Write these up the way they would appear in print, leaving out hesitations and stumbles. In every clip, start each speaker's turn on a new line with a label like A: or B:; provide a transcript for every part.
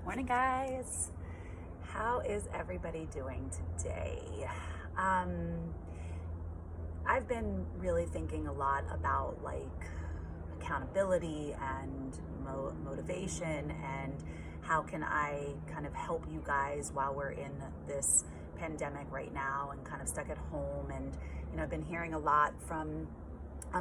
A: Morning, guys. How is everybody doing today? I've been really thinking a lot about accountability and motivation, and how can I kind of help you guys while we're in this pandemic right now and kind of stuck at home. And I've been hearing a lot from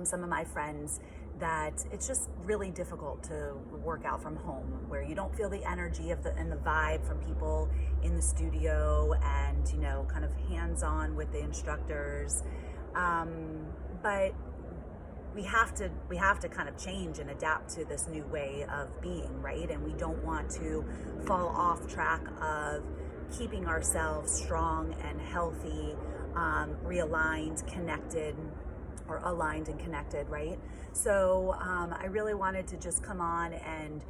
A: some of my friends that it's just really difficult to work out from home, where you don't feel the energy and the vibe from people in the studio, and kind of hands-on with the instructors. But we have to kind of change and adapt to this new way of being, right? And we don't want to fall off track of keeping ourselves strong and healthy, realigned, connected, or aligned and connected, right? So I really wanted to just come on and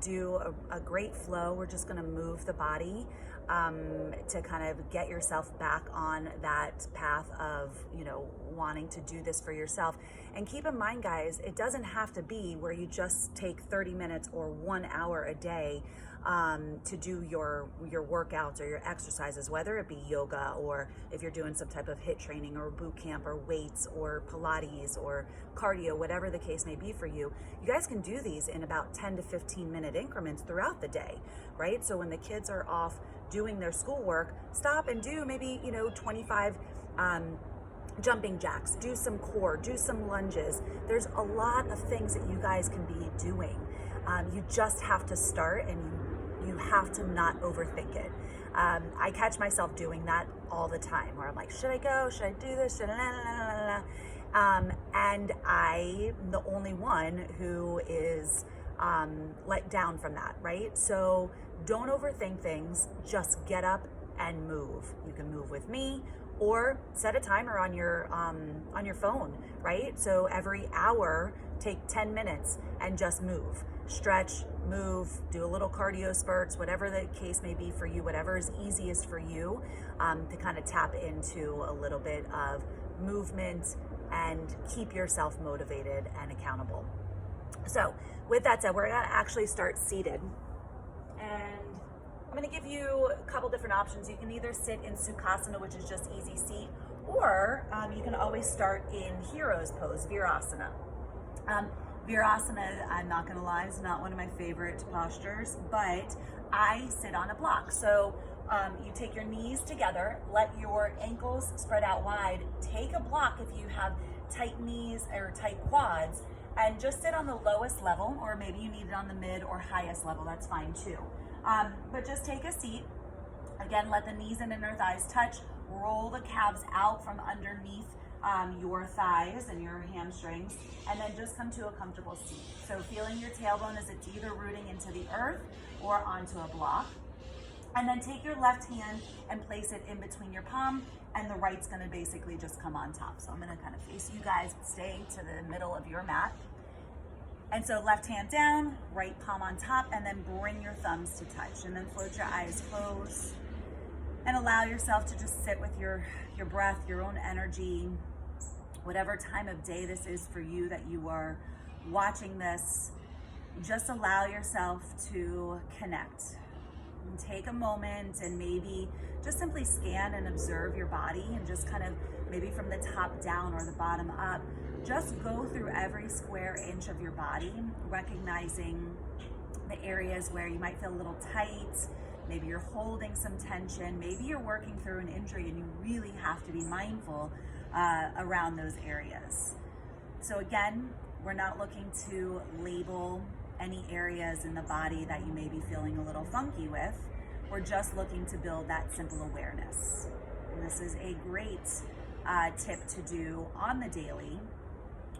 A: do a great flow. We're just gonna move the body to kind of get yourself back on that path of, wanting to do this for yourself. And keep in mind, guys, it doesn't have to be where you just take 30 minutes or 1 hour a day to do your workouts or your exercises, whether it be yoga, or if you're doing some type of HIIT training or boot camp or weights or Pilates or cardio, whatever the case may be for you. You guys can do these in about 10 to 15 minute increments throughout the day, right? So when the kids are off doing their schoolwork, stop and do maybe 25 jumping jacks, do some core, do some lunges. There's a lot of things that you guys can be doing. You just have to start, and you have to not overthink it. I catch myself doing that all the time, where I'm like, should I go? Should I do this? Should I? And I'm the only one who is let down from that, right? So don't overthink things. Just get up and move. You can move with me, or set a timer on your phone, right? So every hour, take 10 minutes and just move. Stretch, move, do a little cardio spurts, whatever the case may be for you, whatever is easiest for you, to kind of tap into a little bit of movement and keep yourself motivated and accountable. So with that said, we're gonna actually start seated. And I'm going to give you a couple different options. You can either sit in Sukhasana, which is just easy seat, or you can always start in Hero's Pose, Virasana. Virasana, I'm not going to lie, is not one of my favorite postures, but I sit on a block. So you take your knees together, let your ankles spread out wide, take a block if you have tight knees or tight quads, and just sit on the lowest level, or maybe you need it on the mid or highest level, that's fine too. But just take a seat. Again, let the knees and inner thighs touch. Roll the calves out from underneath your thighs and your hamstrings, and then just come to a comfortable seat. So feeling your tailbone as it's either rooting into the earth or onto a block. And then take your left hand and place it in between your palm, and the right's gonna basically just come on top. So I'm gonna kind of face you guys, stay to the middle of your mat. And so left hand down, right palm on top, and then bring your thumbs to touch, and then float your eyes closed and allow yourself to just sit with your breath, your own energy, whatever time of day this is for you that you are watching this. Just allow yourself to connect. And take a moment and maybe just simply scan and observe your body, and just kind of maybe from the top down or the bottom up, just go through every square inch of your body, recognizing the areas where you might feel a little tight. Maybe you're holding some tension. Maybe you're working through an injury and you really have to be mindful around those areas. So again, we're not looking to label any areas in the body that you may be feeling a little funky with. We're just looking to build that simple awareness. And this is a great tip to do on the daily,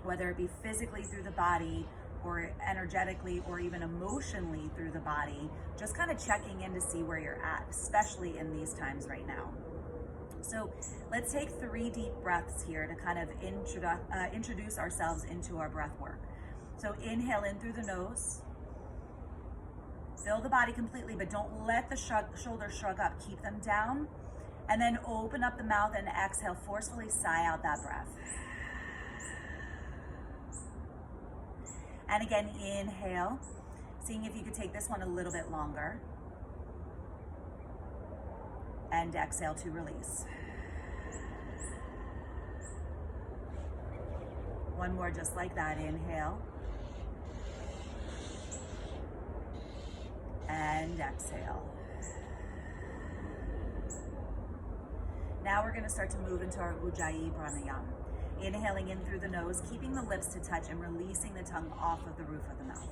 A: whether it be physically through the body or energetically or even emotionally through the body, just kind of checking in to see where you're at, especially in these times right now. So let's take 3 deep breaths here to kind of introduce ourselves into our breath work. So inhale in through the nose. Fill the body completely, but don't let the shoulders shrug up. Keep them down. And then open up the mouth and exhale, forcefully sigh out that breath. And again, inhale. Seeing if you could take this one a little bit longer. And exhale to release. One more just like that. Inhale. And exhale. Now we're going to start to move into our Ujjayi Pranayama. Inhaling in through the nose, keeping the lips to touch and releasing the tongue off of the roof of the mouth.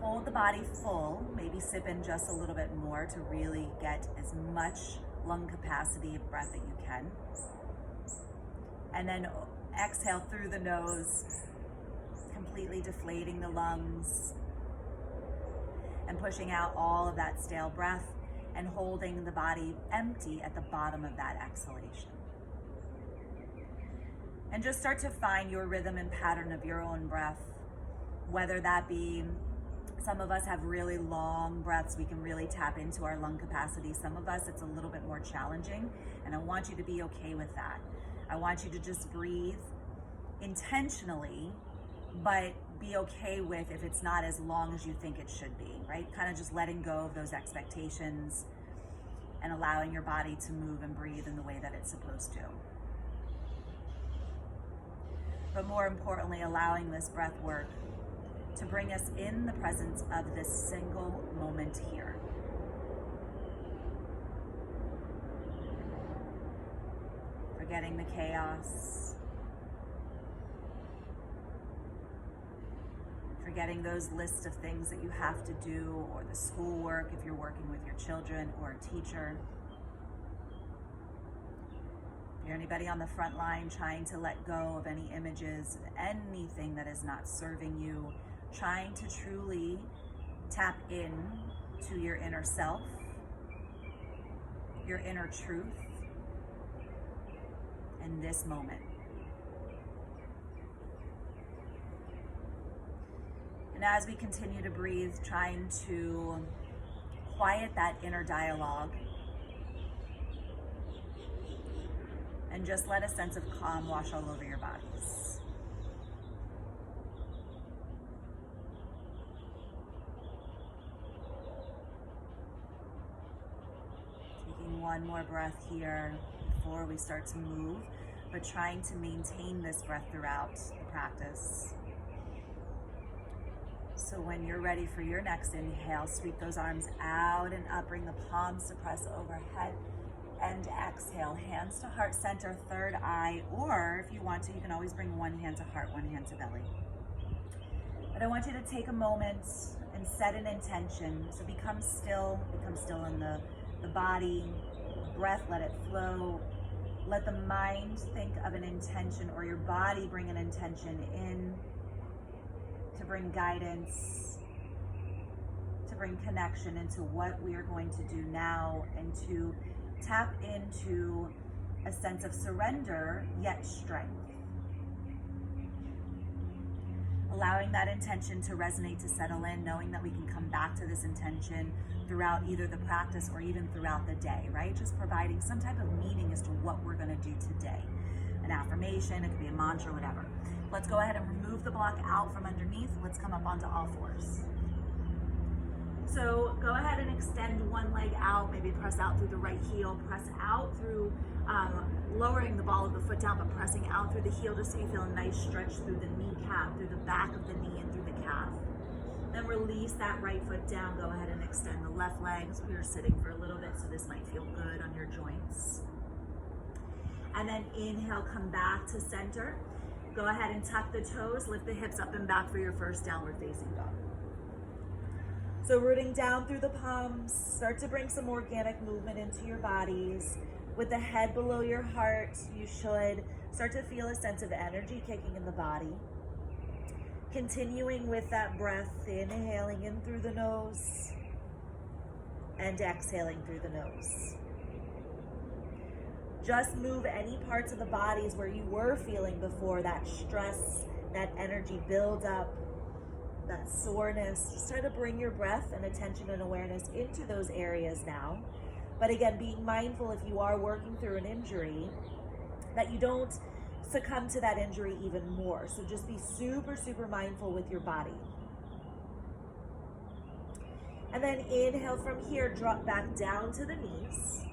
A: Hold the body full, maybe sip in just a little bit more to really get as much lung capacity of breath that you can. And then exhale through the nose, completely deflating the lungs and pushing out all of that stale breath and holding the body empty at the bottom of that exhalation. And just start to find your rhythm and pattern of your own breath, whether that be, some of us have really long breaths, we can really tap into our lung capacity. Some of us, it's a little bit more challenging, and I want you to be okay with that. I want you to just breathe intentionally, but be okay with if it's not as long as you think it should be, right? Kind of just letting go of those expectations and allowing your body to move and breathe in the way that it's supposed to. But more importantly, allowing this breath work to bring us in the presence of this single moment here. Forgetting the chaos. Forgetting those lists of things that you have to do, or the schoolwork if you're working with your children or a teacher. If you're anybody on the front line trying to let go of any images, anything that is not serving you, trying to truly tap in to your inner self, your inner truth in this moment. And as we continue to breathe, trying to quiet that inner dialogue and just let a sense of calm wash all over your bodies. Taking one more breath here before we start to move, but trying to maintain this breath throughout the practice. So when you're ready for your next inhale, sweep those arms out and up, bring the palms to press overhead, and exhale, hands to heart center, third eye, or if you want to, you can always bring one hand to heart, one hand to belly. But I want you to take a moment and set an intention. So become still in the body, breath, let it flow. Let the mind think of an intention, or your body bring an intention in to bring guidance, to bring connection into what we are going to do now, and to tap into a sense of surrender, yet strength. Allowing that intention to resonate, to settle in, knowing that we can come back to this intention throughout either the practice or even throughout the day, right? Just providing some type of meaning as to what we're gonna do today. An affirmation, it could be a mantra, whatever. Let's go ahead and remove the block out from underneath. Let's come up onto all fours. So go ahead and extend one leg out, maybe press out through the right heel, press out through, lowering the ball of the foot down, but pressing out through the heel just so you feel a nice stretch through the kneecap, through the back of the knee and through the calf. Then release that right foot down, go ahead and extend the left leg. So we were sitting for a little bit, so this might feel good on your joints. And then inhale, come back to center. Go ahead and tuck the toes, lift the hips up and back for your first downward facing dog. So rooting down through the palms, start to bring some organic movement into your bodies. With the head below your heart, you should start to feel a sense of energy kicking in the body. Continuing with that breath, inhaling in through the nose and exhaling through the nose. Just move any parts of the bodies where you were feeling before that stress, that energy build up, that soreness. Just try to bring your breath and attention and awareness into those areas now. But again, being mindful if you are working through an injury, that you don't
B: succumb to that injury even more. So just be super, super mindful with your body. And then inhale from here, drop back down to the knees.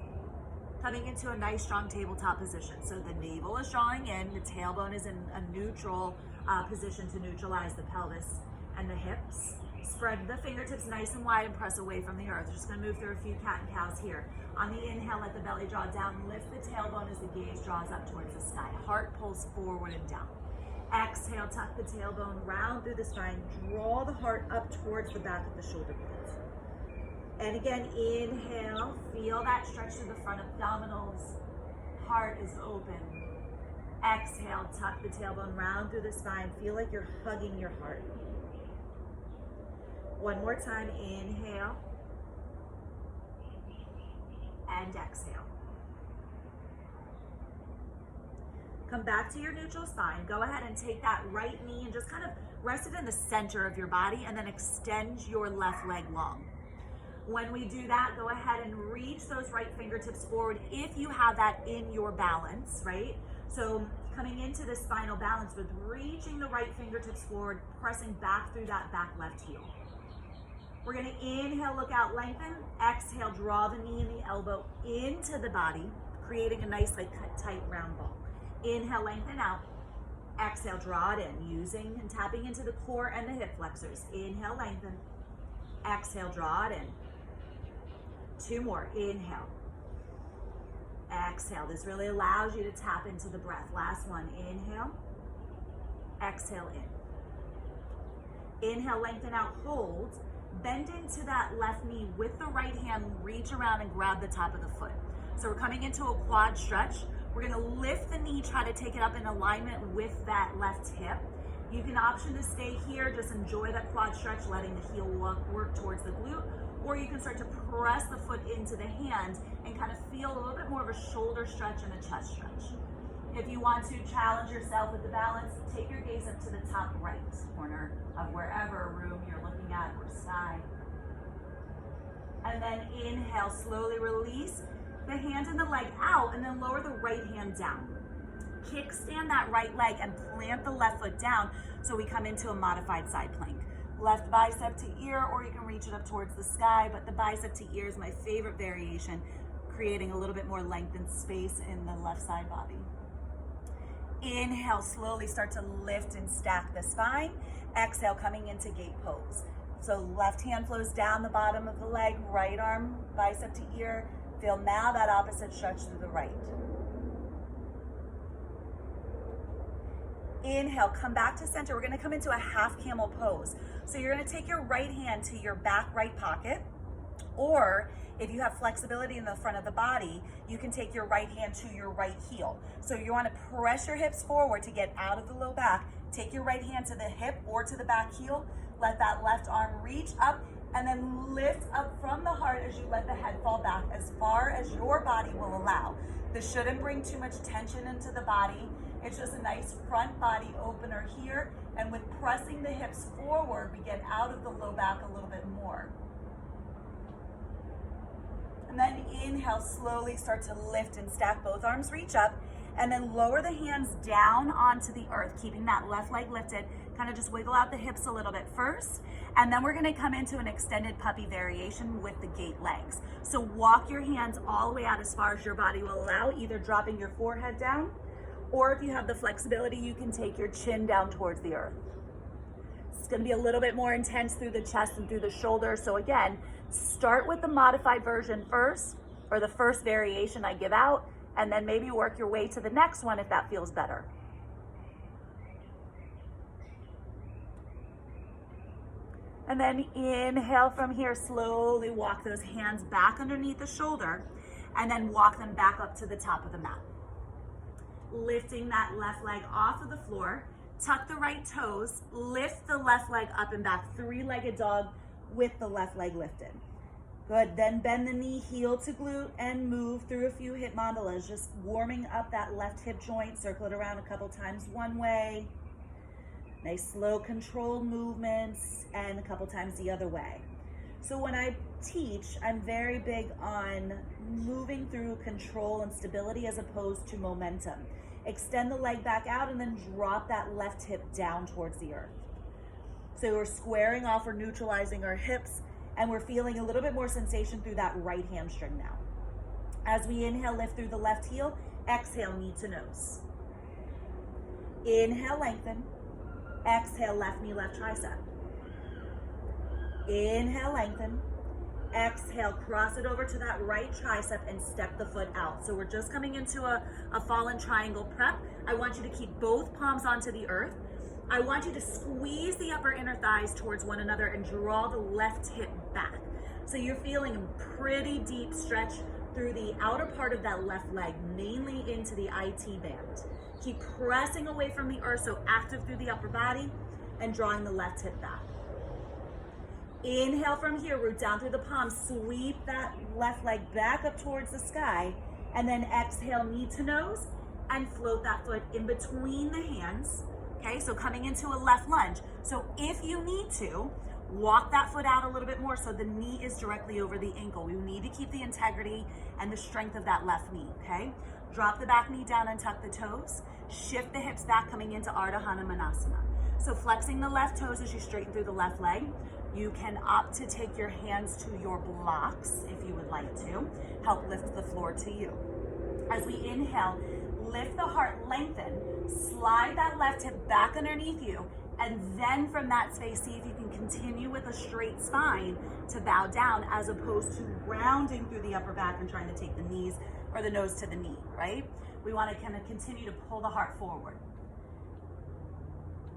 B: Coming into a nice strong tabletop position. So the navel is drawing in, the tailbone is in a neutral position to neutralize the pelvis and the hips. Spread the fingertips nice and wide and press away from the earth. We're just gonna move through a few cat and cows here. On the inhale, let the belly draw down, lift the tailbone as the gaze draws up towards the sky. Heart pulls forward and down. Exhale, tuck the tailbone, round through the spine, draw the heart up towards the back of the shoulder blades. And again, inhale, feel that stretch through the front abdominals. Heart is open. Exhale, tuck the tailbone, round through the spine. Feel like you're hugging your heart. One more time, inhale. And exhale. Come back to your neutral spine. Go ahead and take that right knee and just kind of rest it in the center of your body and then extend your left leg long. When we do that, go ahead and reach those right fingertips forward if you have that in your balance, right? So coming into this spinal balance with reaching the right fingertips forward, pressing back through that back left heel. We're gonna inhale, look out, lengthen. Exhale, draw the knee and the elbow into the body, creating a nice like tight round ball. Inhale, lengthen out. Exhale, draw it in, using and tapping into the core and the hip flexors. Inhale, lengthen. Exhale, draw it in. Two more, inhale. Exhale, this really allows you to tap into the breath. Last one, inhale. Exhale in. Inhale, lengthen out, hold. Bend into that left knee with the right hand, reach around and grab the top of the foot. So we're coming into a quad stretch. We're gonna lift the knee, try to take it up in alignment with that left hip. You can option to stay here, just enjoy that quad stretch, letting the heel work towards the glute, or you can start to press the foot into the hand and kind of feel a little bit more of a shoulder stretch and a chest stretch. If you want to challenge yourself with the balance, take your gaze up to the top right corner of wherever room you're looking at or sky. And then inhale, slowly release the hand and the leg out and then lower the right hand down. Kickstand that right leg and plant the left foot down so we come into a modified side plank. Left bicep to ear, or you can reach it up towards the sky, but the bicep to ear is my favorite variation, creating a little bit more length and space in the left side body. Inhale, slowly start to lift and stack the spine. Exhale, coming into gate pose. So left hand flows down the bottom of the leg, right arm, bicep to ear. Feel now that opposite stretch through the right. Inhale, come back to center. We're gonna come into a half camel pose. So you're gonna take your right hand to your back right pocket, or if you have flexibility in the front of the body, you can take your right hand to your right heel. So you wanna press your hips forward to get out of the low back. Take your right hand to the hip or to the back heel. Let that left arm reach up and then lift up from the heart as you let the head fall back as far as your body will allow. This shouldn't bring too much tension into the body. It's just a nice front body opener here. And with pressing the hips forward, we get out of the low back a little bit more. And then inhale, slowly start to lift and stack. Both arms reach up and then lower the hands down onto the earth, keeping that left leg lifted. Kind of just wiggle out the hips a little bit first. And then we're gonna come into an extended puppy variation with the gate legs. So walk your hands all the way out as far as your body will allow, either dropping your forehead down, or if you have the flexibility, you can take your chin down towards the earth. It's gonna be a little bit more intense through the chest and through the shoulder. So again, start with the modified version first, or the first variation I give out, and then maybe work your way to the next one if that feels better. And then inhale from here, slowly walk those hands back underneath the shoulder and then walk them back up to the top of the mat. Lifting that left leg off of the floor, tuck the right toes, lift the left leg up and back, three-legged dog with the left leg lifted. Good, then bend the knee, heel to glute, and move through a few hip mandalas, just warming up that left hip joint. Circle it around a couple times one way. Nice slow controlled movements, and a couple times the other way. So when I teach, I'm very big on moving through control and stability as opposed to momentum. Extend the leg back out and then drop that left hip down towards the earth. So we're squaring off, we're neutralizing our hips, and we're feeling a little bit more sensation through that right hamstring now. As we inhale, lift through the left heel, exhale, knee to nose. Inhale, lengthen. Exhale, left knee, left tricep. Inhale, lengthen. Exhale, cross it over to that right tricep and step the foot out. So we're just coming into a fallen triangle prep. I want you to keep both palms onto the earth. I want you to squeeze the upper inner thighs towards one another and draw the left hip back. So you're feeling a pretty deep stretch through the outer part of that left leg, mainly into the IT band. Keep pressing away from the earth, so active through the upper body and drawing the left hip back. Inhale from here, root down through the palms, sweep that left leg back up towards the sky, and then exhale, knee to nose, and float that foot in between the hands. Okay, so coming into a left lunge. So if you need to, walk that foot out a little bit more so the knee is directly over the ankle. We need to keep the integrity and the strength of that left knee, okay? Drop the back knee down and tuck the toes. Shift the hips back, coming into Ardha Hanumanasana. So flexing the left toes as you straighten through the left leg. You can opt to take your hands to your blocks if you would like to. Help lift the floor to you. As we inhale, lift the heart, lengthen, slide that left hip back underneath you, and then from that space, see if you can continue with a straight spine to bow down as opposed to rounding through the upper back and trying to take the knees or the nose to the knee, right? We want to kind of continue to pull the heart forward.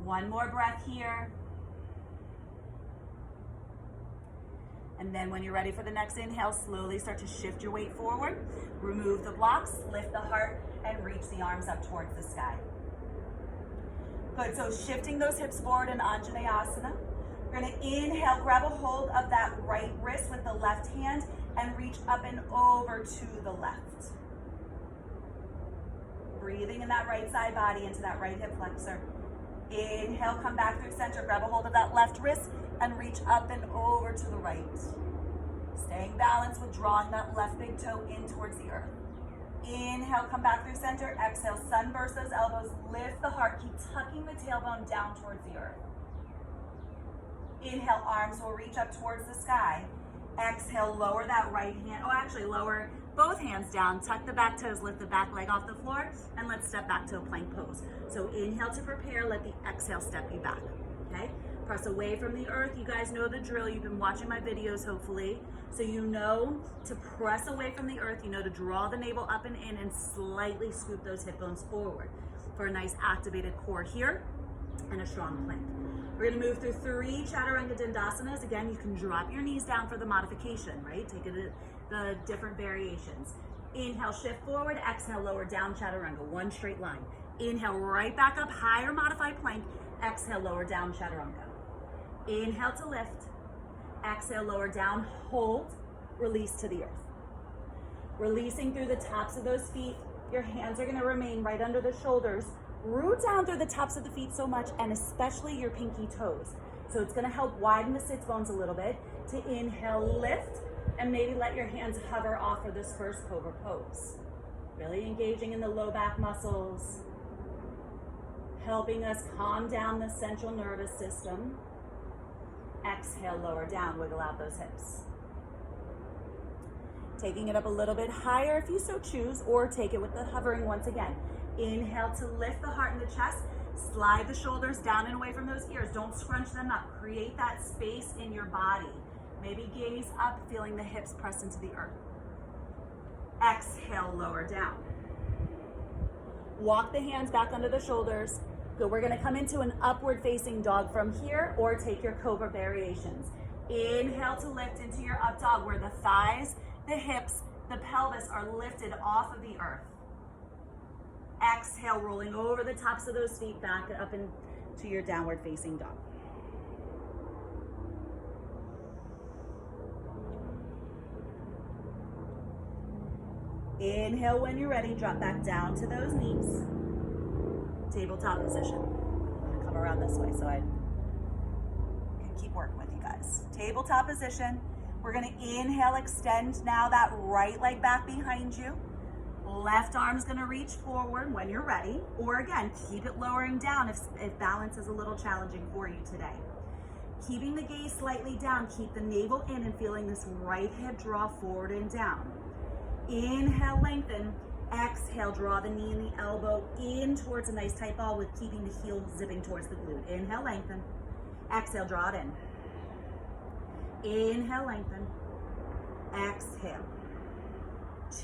B: One more breath here. And then when you're ready for the next inhale, slowly start to shift your weight forward. Remove the blocks, lift the heart, and reach the arms up towards the sky. Good, so shifting those hips forward in Anjaneyasana. We're gonna inhale, grab a hold of that right wrist with the left hand and reach up and over to the left. Breathing in that right side body into that right hip flexor. Inhale, come back through center, grab a hold of that left wrist and reach up and over to the right. Staying balanced with drawing that left big toe in towards the earth. Inhale, come back through center. Exhale, sunburst those elbows, lift the heart, keep tucking the tailbone down towards the earth. Inhale, arms will reach up towards the sky. Exhale, lower that right hand, lower both hands down, tuck the back toes, lift the back leg off the floor, and let's step back to a plank pose. So inhale to prepare, let the exhale step you back, okay? Press away from the earth. You guys know the drill. You've been watching my videos, hopefully. So you know to press away from the earth. You know to draw the navel up and in and slightly scoop those hip bones forward for a nice activated core here and a strong plank. We're gonna move through 3 Chaturanga Dandasanas. Again, you can drop your knees down for the modification, right? Take it the different variations. Inhale, shift forward. Exhale, lower down Chaturanga, one straight line. Inhale, right back up, higher modified plank. Exhale, lower down Chaturanga. Inhale to lift. Exhale, lower down, hold, release to the earth. Releasing through the tops of those feet. Your hands are gonna remain right under the shoulders. Root down through the tops of the feet so much, and especially your pinky toes. So it's gonna help widen the sits bones a little bit. To inhale, lift, and maybe let your hands hover off for this first cobra pose. Really engaging in the low back muscles, helping us calm down the central nervous system. Exhale, lower down, wiggle out those hips. Taking it up a little bit higher if you so choose, or take it with the hovering once again. Inhale to lift the heart and the chest, slide the shoulders down and away from those ears. Don't scrunch them up. Create that space in your body. Maybe gaze up, feeling the hips press into the earth. Exhale, lower down. Walk the hands back under the shoulders. Good, we're gonna come into an upward facing dog from here, or take your cobra variations. Inhale to lift into your up dog, where the thighs, the hips, the pelvis are lifted off of the earth. Exhale, rolling over the tops of those feet back up into your downward facing dog. Inhale when you're ready, drop back down to those knees. Tabletop position. I'm gonna come around this way so I can keep working with you guys. Tabletop position. We're gonna inhale, extend now that right leg back behind you.
A: Left arm's gonna reach forward when you're ready, or again, keep it lowering down if balance is a little challenging for you today. Keeping the gaze slightly down, keep the navel in and feeling this right hip draw forward and down. Inhale, lengthen. Exhale, draw the knee and the elbow in towards a nice tight ball with keeping the heel zipping towards the glute. Inhale, lengthen. Exhale, draw it in. Inhale, lengthen. Exhale.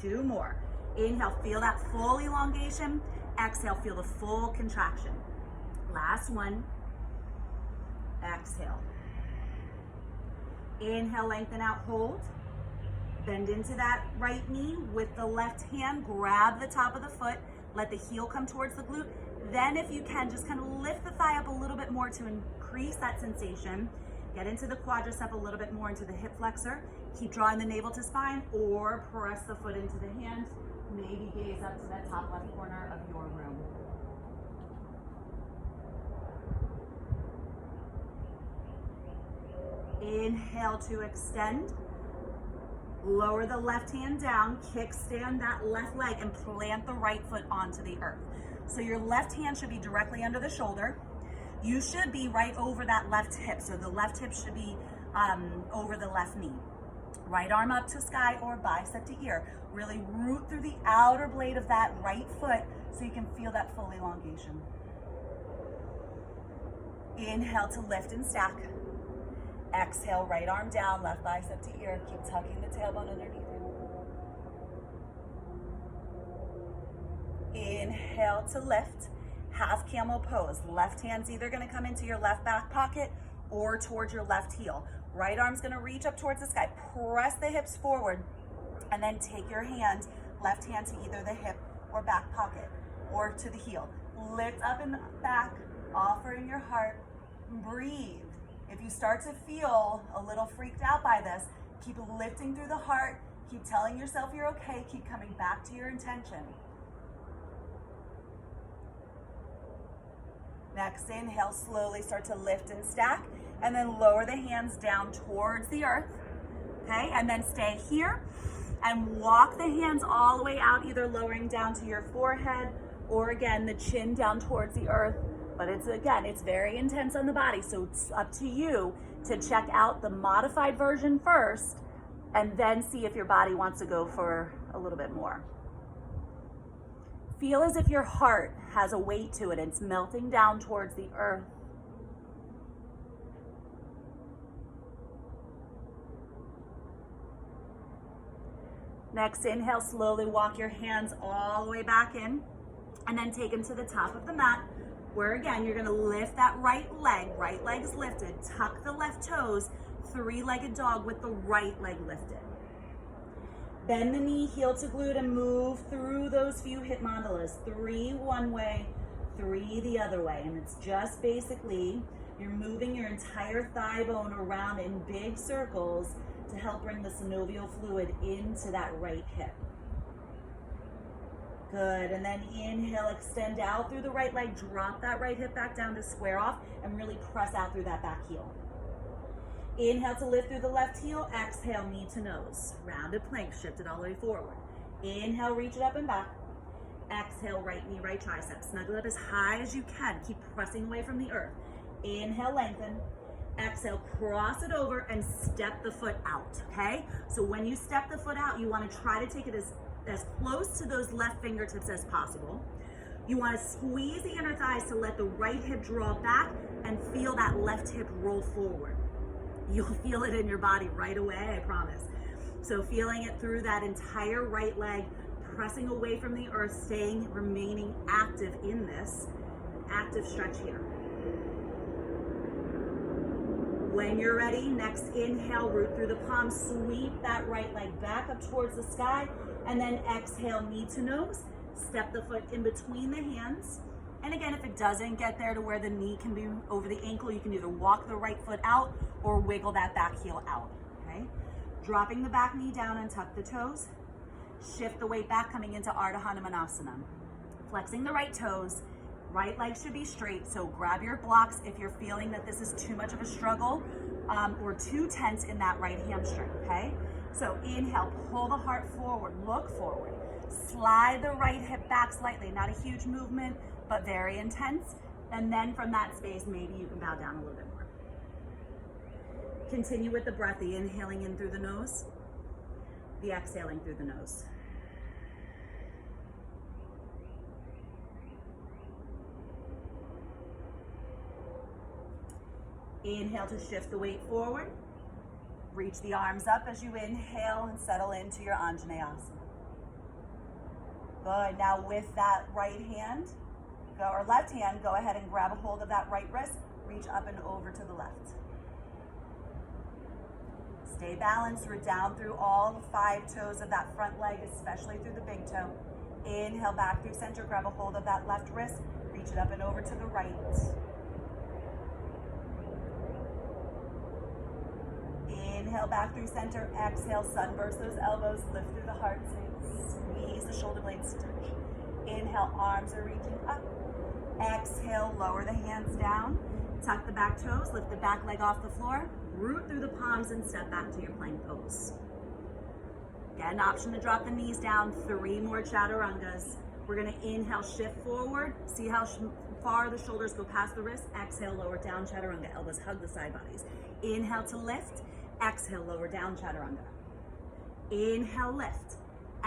A: 2 more. Inhale, feel that full elongation. Exhale, feel the full contraction. Last one. Exhale. Inhale, lengthen out, hold. Bend into that right knee with the left hand, grab the top of the foot, let the heel come towards the glute. Then if you can, just kind of lift the thigh up a little bit more to increase that sensation. Get into the quadricep a little bit more into the hip flexor. Keep drawing the navel to spine or press the foot into the hand. Maybe gaze up to that top left corner of your room. Inhale to extend. Lower the left hand down, kickstand that left leg and plant the right foot onto the earth. So your left hand should be directly under the shoulder. You should be right over that left hip. So the left hip should be over the left knee. Right arm up to sky or bicep to ear. Really root through the outer blade of that right foot so you can feel that full elongation. Inhale to lift and stack. Exhale, right arm down, left bicep to ear. Keep tucking the tailbone underneath you. Inhale to lift. Half camel pose. Left hand's either going to come into your left back pocket or towards your left heel. Right arm's going to reach up towards the sky. Press the hips forward and then take your hand, left hand to either the hip or back pocket or to the heel. Lift up and back, offering your heart. Breathe. If you start to feel a little freaked out by this, keep lifting through the heart. Keep telling yourself you're okay. Keep coming back to your intention. Next, inhale, slowly start to lift and stack, and then lower the hands down towards the earth, okay? And then stay here and walk the hands all the way out, either lowering down to your forehead or again, the chin down towards the earth. But it's very intense on the body, so it's up to you to check out the modified version first and then see if your body wants to go for a little bit more. Feel as if your heart has a weight to it and it's melting down towards the earth. Next, inhale, slowly walk your hands all the way back in and then take them to the top of the mat, where again, you're gonna lift that right leg's lifted, tuck the left toes, 3-legged dog with the right leg lifted. Bend the knee, heel to glute, and move through those few hip mandalas. 3 one way, 3 the other way. And it's just basically, you're moving your entire thigh bone around in big circles to help bring the synovial fluid into that right hip. Good, and then inhale, extend out through the right leg, drop that right hip back down to square off, and really press out through that back heel. Inhale to lift through the left heel, exhale, knee to nose. Rounded plank, shift it all the way forward. Inhale, reach it up and back. Exhale, right knee, right tricep. Snuggle it as high as you can. Keep pressing away from the earth. Inhale, lengthen. Exhale, cross it over and step the foot out, okay? So when you step the foot out, you wanna try to take it as close to those left fingertips as possible. You want to squeeze the inner thighs to let the right hip draw back and feel that left hip roll forward. You'll feel it in your body right away, I promise. So feeling it through that entire right leg, pressing away from the earth, remaining active in this, active stretch here. When you're ready, next inhale, root through the palms, sweep that right leg back up towards the sky, and then exhale, knee to nose, step the foot in between the hands. And again, if it doesn't get there to where the knee can be over the ankle, you can either walk the right foot out or wiggle that back heel out, okay? Dropping the back knee down and tuck the toes. Shift the weight back, coming into Ardha Hanumanasana. Flexing the right toes, right leg should be straight, so grab your blocks if you're feeling that this is too much of a struggle or too tense in that right hamstring, okay? So inhale, pull the heart forward, look forward. Slide the right hip back slightly, not a huge movement, but very intense. And then from that space, maybe you can bow down a little bit more. Continue with the breath, the inhaling in through the nose, the exhaling through the nose. Inhale to shift the weight forward. Reach the arms up as you inhale and settle into your Anjaneyasana. Good. Now with that right hand, or left hand, go ahead and grab a hold of that right wrist. Reach up and over to the left. Stay balanced. Root down through all 5 toes of that front leg, especially through the big toe. Inhale back through center. Grab a hold of that left wrist. Reach it up and over to the right. Inhale back through center. Exhale, sunburst those elbows. Lift through the heart. Squeeze the shoulder blades to touch. Inhale, arms are reaching up. Exhale, lower the hands down. Tuck the back toes. Lift the back leg off the floor. Root through the palms and step back to your plank pose. Get an option to drop the knees down. 3 more chaturangas. We're going to inhale, shift forward. See how far the shoulders go past the wrist. Exhale, lower down chaturanga. Elbows hug the side bodies. Inhale to lift. Exhale, lower down chaturanga. Inhale, lift.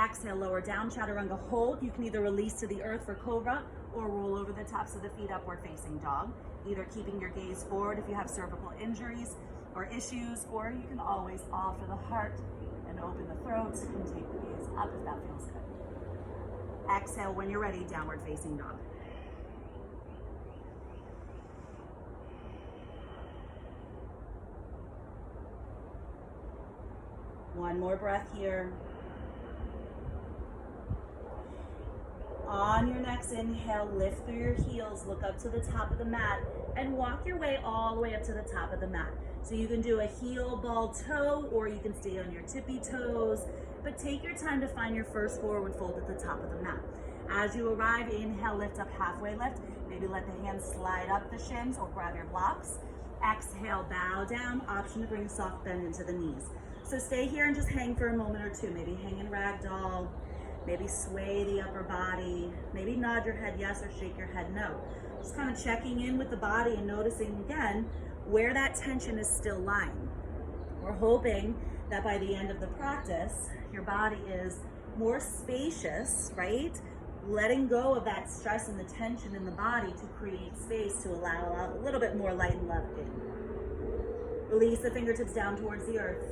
A: Exhale, lower down chaturanga. Hold. You can either release to the earth for cobra or roll over the tops of the feet, upward facing dog. Either keeping your gaze forward if you have cervical injuries or issues, or you can always offer the heart and open the throat and take the gaze up if that feels good. Exhale when you're ready, downward facing dog. One more breath here. On your next inhale, lift through your heels, look up to the top of the mat, and walk your way all the way up to the top of the mat. So you can do a heel ball toe, or you can stay on your tippy toes, but take your time to find your first forward fold at the top of the mat. As you arrive, inhale, lift up, halfway lift. Maybe let the hands slide up the shins or grab your blocks. Exhale, bow down, option to bring a soft bend into the knees. So stay here and just hang for a moment or two. Maybe hang in ragdoll, maybe sway the upper body, maybe nod your head yes or shake your head no. Just kind of checking in with the body and noticing again where that tension is still lying. We're hoping that by the end of the practice, your body is more spacious, right? Letting go of that stress and the tension in the body to create space to allow a little bit more light and love in. Release the fingertips down towards the earth.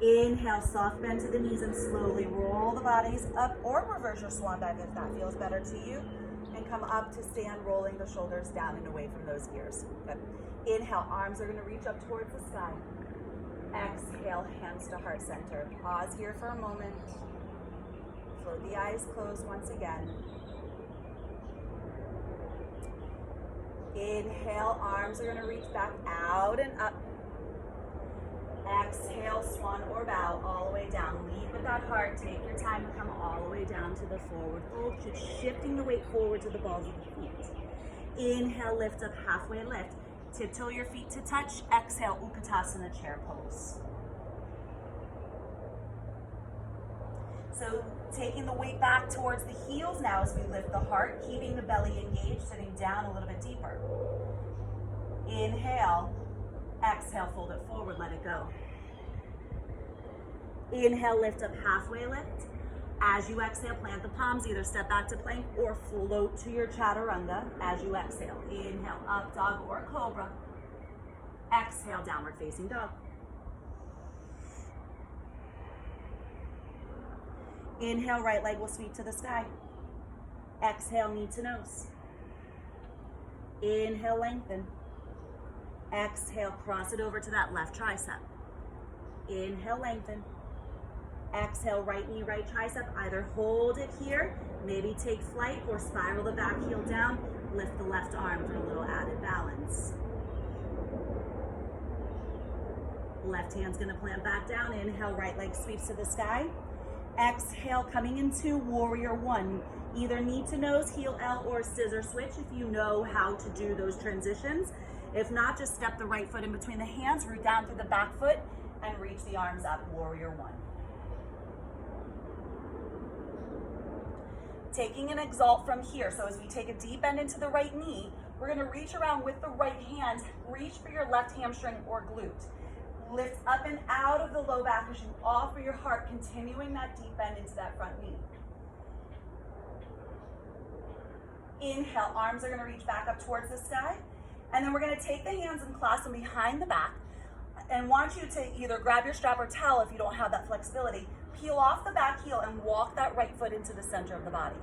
A: Inhale, soft bend to the knees and slowly roll the bodies up, or reverse your swan dive if that feels better to you. And come up to stand, rolling the shoulders down and away from those ears. Good. Inhale, arms are going to reach up towards the sky. Exhale, hands to heart center. Pause here for a moment. Float the eyes closed once again. Inhale, arms are going to reach back out and up. Exhale, swan or bow all the way down. Lead with that heart. Take your time to come all the way down to the forward fold. Keep shifting the weight forward to the balls of the feet. Inhale, lift up, halfway lift. Tiptoe your feet to touch. Exhale, Utkatasana chair pose. So taking the weight back towards the heels now as we lift the heart, keeping the belly engaged, sitting down a little bit deeper. Inhale. Exhale, fold it forward, let it go. Inhale, lift up, halfway lift. As you exhale, plant the palms, either step back to plank or float to your chaturanga as you exhale. Inhale, up dog or cobra. Exhale, downward facing dog. Inhale, right leg will sweep to the sky. Exhale, knee to nose. Inhale, lengthen. Exhale, cross it over to that left tricep. Inhale, lengthen. Exhale, right knee, right tricep. Either hold it here, maybe take flight, or spiral the back heel down. Lift the left arm for a little added balance. Left hand's gonna plant back down. Inhale, right leg sweeps to the sky. Exhale, coming into warrior one. Either knee to nose, heel L, or scissor switch if you know how to do those transitions. If not, just step the right foot in between the hands, root down through the back foot, and reach the arms up, warrior one. Taking an exalt from here. So as we take a deep bend into the right knee, we're gonna reach around with the right hand, reach for your left hamstring or glute. Lift up and out of the low back as you offer your heart, continuing that deep bend into that front knee. Inhale, arms are gonna reach back up towards the sky. And then we're gonna take the hands and clasp them behind the back and want you to either grab your strap or towel if you don't have that flexibility, peel off the back heel and walk that right foot into the center of the body.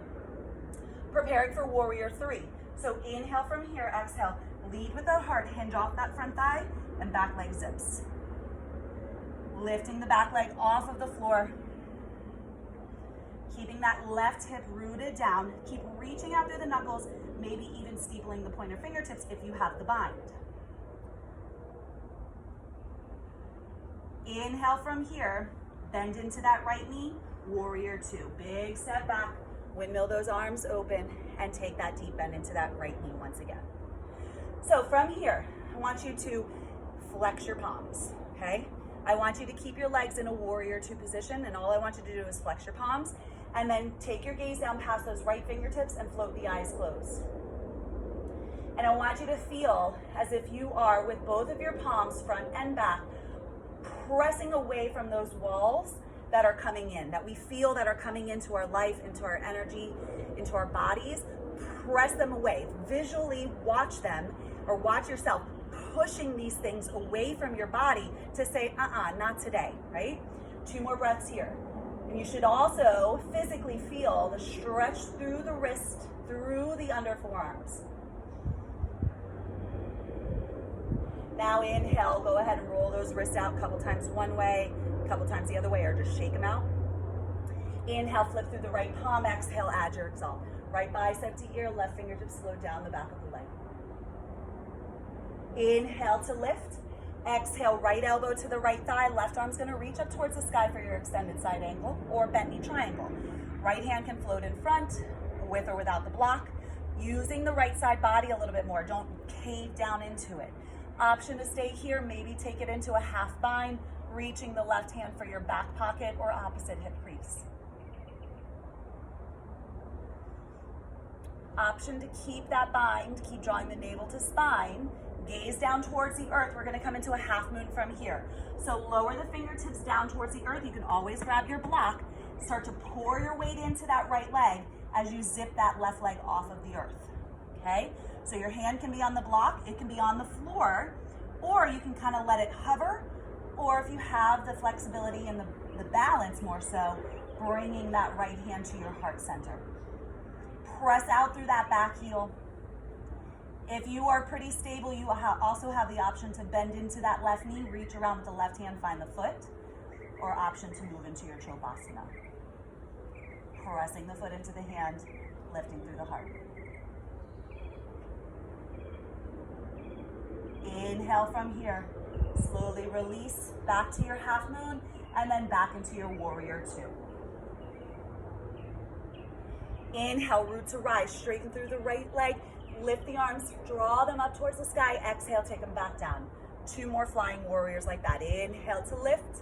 A: Preparing for warrior 3. So inhale from here, exhale, lead with the heart, hinge off that front thigh and back leg zips. Lifting the back leg off of the floor. Keeping that left hip rooted down. Keep reaching out through the knuckles, maybe even steepling the pointer fingertips if you have the bind. Inhale from here, bend into that right knee, warrior 2. Big step back, windmill those arms open, and take that deep bend into that right knee once again. So from here, I want you to flex your palms, okay? I want you to keep your legs in a warrior 2 position, and all I want you to do is flex your palms, and then take your gaze down past those right fingertips and float the eyes closed. And I want you to feel as if you are, with both of your palms, front and back, pressing away from those walls that are coming in, that we feel that are coming into our life, into our energy, into our bodies. Press them away. Visually watch them, or watch yourself pushing these things away from your body to say, not today, right? 2 more breaths here. And you should also physically feel the stretch through the wrist, through the under forearms. Now inhale, go ahead and roll those wrists out a couple times one way, a couple times the other way, or just shake them out. Inhale, flip through the right palm, exhale, add your exalt. Right bicep to ear, left fingertips slow down the back of the leg. Inhale to lift. Exhale, right elbow to the right thigh. Left arm's gonna reach up towards the sky for your extended side angle or bent knee triangle. Right hand can float in front, with or without the block. Using the right side body a little bit more. Don't cave down into it. Option to stay here, maybe take it into a half bind, reaching the left hand for your back pocket or opposite hip crease. Option to keep that bind, keep drawing the navel to spine. Gaze down towards the earth. We're gonna come into a half moon from here. So lower the fingertips down towards the earth. You can always grab your block. Start to pour your weight into that right leg as you zip that left leg off of the earth, okay? So your hand can be on the block, it can be on the floor, or you can kind of let it hover, or if you have the flexibility and the balance more so, bringing that right hand to your heart center. Press out through that back heel. If you are pretty stable, you also have the option to bend into that left knee, reach around with the left hand, find the foot, or option to move into your Shavasana. Pressing the foot into the hand, lifting through the heart. Inhale from here. Slowly release back to your half moon, and then back into your warrior 2. Inhale, root to rise, straighten through the right leg. Lift the arms, draw them up towards the sky. Exhale, take them back down. 2 more flying warriors like that. Inhale to lift.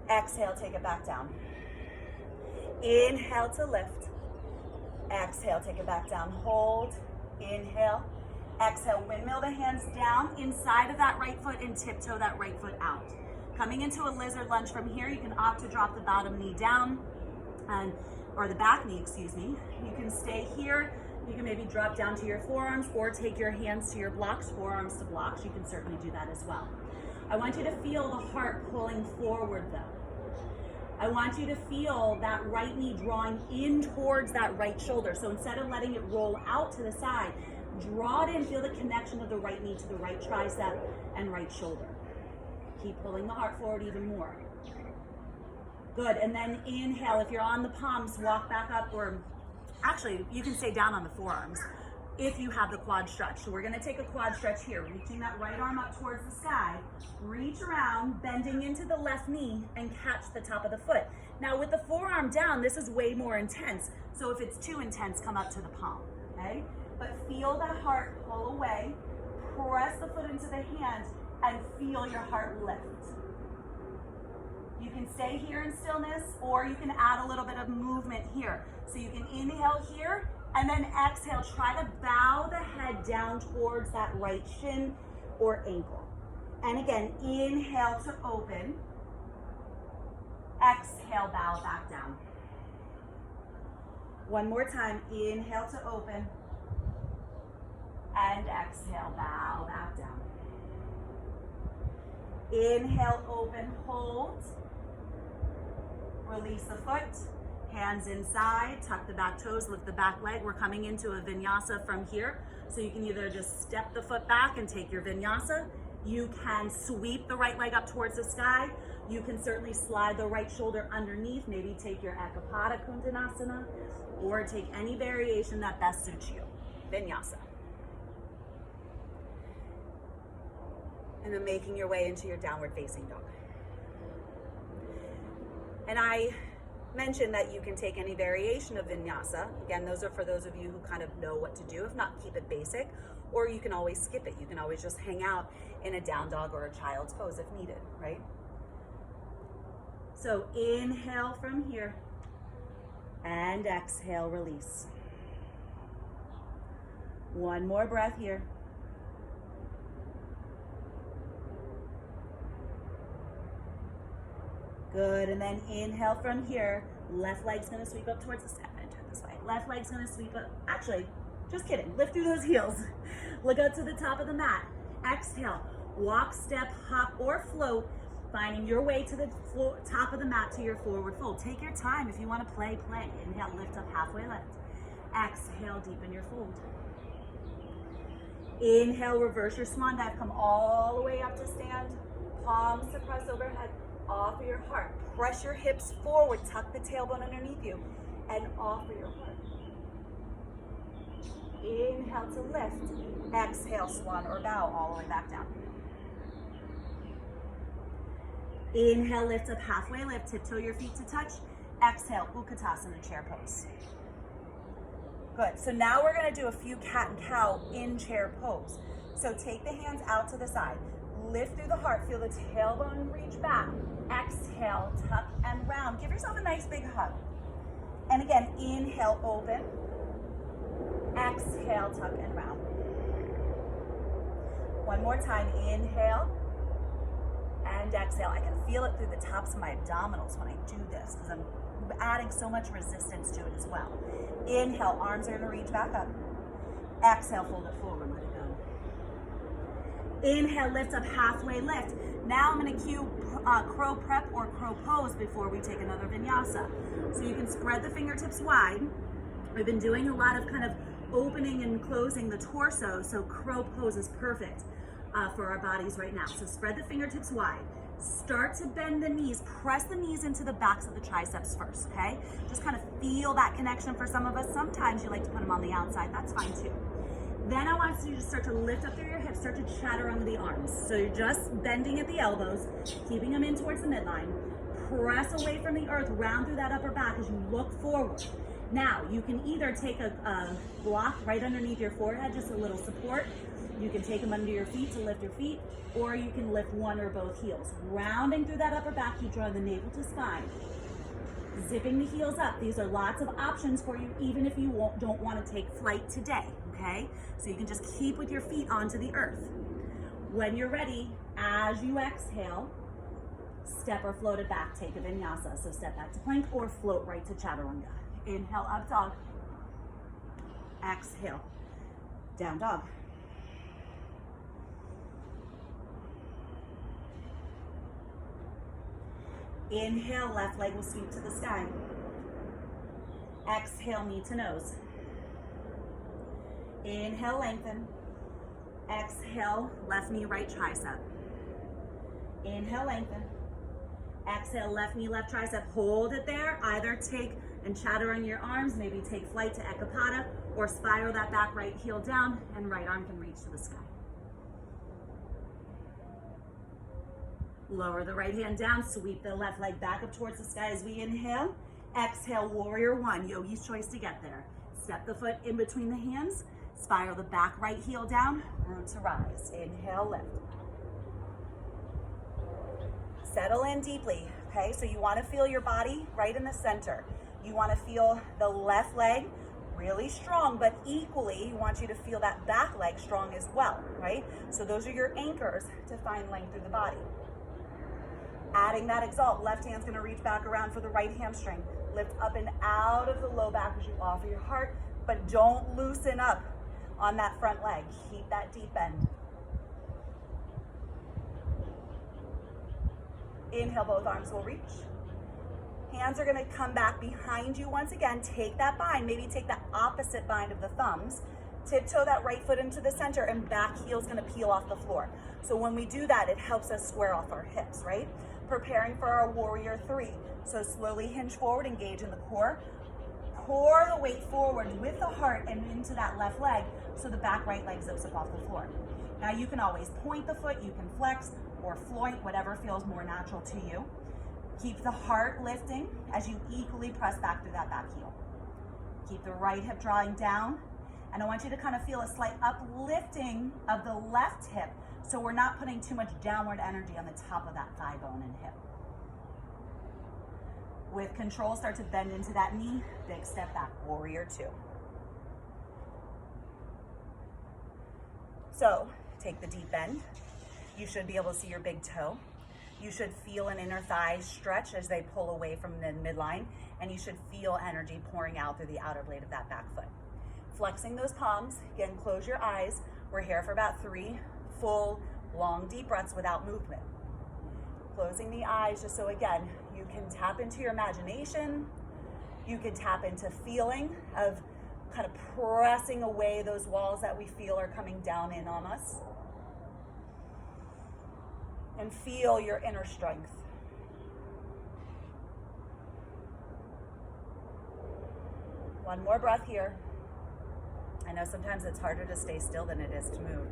A: Exhale, take it back down. Inhale to lift. Exhale, take it back down. Hold. Inhale. Exhale, windmill the hands down inside of that right foot and tiptoe that right foot out. Coming into a lizard lunge from here, you can opt to drop the bottom knee down, or the back knee, excuse me. You can stay here. You can maybe drop down to your forearms or take your hands to your blocks, forearms to blocks. You can certainly do that as well. I want you to feel the heart pulling forward though. I want you to feel that right knee drawing in towards that right shoulder. So instead of letting it roll out to the side, draw it in, feel the connection of the right knee to the right tricep and right shoulder. Keep pulling the heart forward even more. Good, and then inhale. If you're on the palms, walk back up, or actually, you can stay down on the forearms if you have the quad stretch. So we're gonna take a quad stretch here, reaching that right arm up towards the sky, reach around, bending into the left knee and catch the top of the foot. Now with the forearm down, this is way more intense. So if it's too intense, come up to the palm, okay? But feel that heart pull away, press the foot into the hand and feel your heart lift. You can stay here in stillness, or you can add a little bit of movement here. So you can inhale here, and then exhale. Try to bow the head down towards that right shin or ankle. And again, inhale to open. Exhale, bow back down. One more time, inhale to open. And exhale, bow back down. Inhale, open, hold. Release the foot, hands inside, tuck the back toes, lift the back leg. We're coming into a vinyasa from here. So you can either just step the foot back and take your vinyasa. You can sweep the right leg up towards the sky. You can certainly slide the right shoulder underneath, maybe take your Ekapada Kondanasana, or take any variation that best suits you. Vinyasa. And then making your way into your downward facing dog. And I mentioned that you can take any variation of vinyasa. Again, those are for those of you who kind of know what to do. If not, keep it basic, or you can always skip it. You can always just hang out in a down dog or a child's pose if needed, right? So inhale from here and exhale, release. One more breath here. Good, and then inhale from here. Left leg's gonna sweep up towards the sky. I'm gonna turn this way. Left leg's gonna sweep up. Actually, just kidding. Lift through those heels. Look up to the top of the mat. Exhale. Walk, step, hop, or float, finding your way to the top of the mat to your forward fold. Take your time. If you want to play, play. Inhale, lift up halfway left. Exhale, deepen your fold. Inhale, reverse your swan dive. Come all the way up to stand. Palms to press overhead. Offer your heart. Press your hips forward. Tuck the tailbone underneath you. And offer your heart. Inhale to lift. Exhale, swan or bow all the way back down. Inhale, lift up halfway lift. Tiptoe your feet to touch. Exhale, Utkatasana chair pose. Good. So now we're going to do a few cat and cow in chair pose. So take the hands out to the side. Lift through the heart. Feel the tailbone reach back. Exhale, tuck and round. Give yourself a nice big hug. And again, inhale, open. Exhale, tuck and round. One more time. Inhale and exhale. I can feel it through the tops of my abdominals when I do this because I'm adding so much resistance to it as well. Inhale, arms are going to reach back up. Exhale, fold it forward, let it go. Inhale, lift up halfway lift. Now I'm going to cue crow prep or crow pose before we take another vinyasa. So you can spread the fingertips wide. We've been doing a lot of kind of opening and closing the torso, so crow pose is perfect for our bodies right now. So spread the fingertips wide. Start to bend the knees. Press the knees into the backs of the triceps first, okay? Just kind of feel that connection for some of us. Sometimes you like to put them on the outside. That's fine too. Then I want you to start to lift up through your hips, start to chaturanga the arms. So you're just bending at the elbows, keeping them in towards the midline. Press away from the earth, round through that upper back as you look forward. Now, you can either take a block right underneath your forehead, just a little support. You can take them under your feet to lift your feet, or you can lift one or both heels. Rounding through that upper back, you draw the navel to spine. Zipping the heels up. These are lots of options for you, even if you don't want to take flight today, okay? So you can just keep with your feet onto the earth. When you're ready, as you exhale, step or float it back, take a vinyasa. So step back to plank or float right to chaturanga. Inhale, up dog. Exhale, down dog. Inhale, left leg will sweep to the sky. Exhale, knee to nose. Inhale, lengthen. Exhale, left knee, right tricep. Inhale, lengthen. Exhale, left knee, left tricep. Hold it there. Either take and chaturanga your arms, maybe take flight to Ekapada, or spiral that back right heel down and right arm can reach to the sky. Lower the right hand down, sweep the left leg back up towards the sky as we inhale. Exhale, warrior one, yogi's choice to get there. Step the foot in between the hands, spiral the back right heel down, root to rise. Inhale, lift. Settle in deeply. okay? So you wanna feel your body right in the center. You wanna feel the left leg really strong, but equally, you want you to feel that back leg strong as well, right? So those are your anchors to find length through the body. Adding that exalt, left hand's gonna reach back around for the right hamstring. Lift up and out of the low back as you offer your heart, but don't loosen up on that front leg. Keep that deep bend. Inhale, both arms will reach. Hands are gonna come back behind you once again. Take that bind, maybe take the opposite bind of the thumbs. Tiptoe that right foot into the center and back heel's gonna peel off the floor. So when we do that, it helps us square off our hips, right? Preparing for our warrior three. So slowly hinge forward, engage in the core. Pour the weight forward with the heart and into that left leg so the back right leg zips up off the floor. Now you can always point the foot, you can flex or floint, whatever feels more natural to you. Keep the heart lifting as you equally press back through that back heel. Keep the right hip drawing down. And I want you to kind of feel a slight uplifting of the left hip so we're not putting too much downward energy on the top of that thigh bone and hip. With control, start to bend into that knee. Big step back, warrior two. So take the deep bend. You should be able to see your big toe. You should feel an inner thigh stretch as they pull away from the midline, and you should feel energy pouring out through the outer blade of that back foot. Flexing those palms, again, close your eyes. We're here for about 3 full, long, deep breaths without movement. Closing the eyes just so, again, you can tap into your imagination. You can tap into feeling of kind of pressing away those walls that we feel are coming down in on us. And feel your inner strength. One more breath here. I know sometimes it's harder to stay still than it is to move.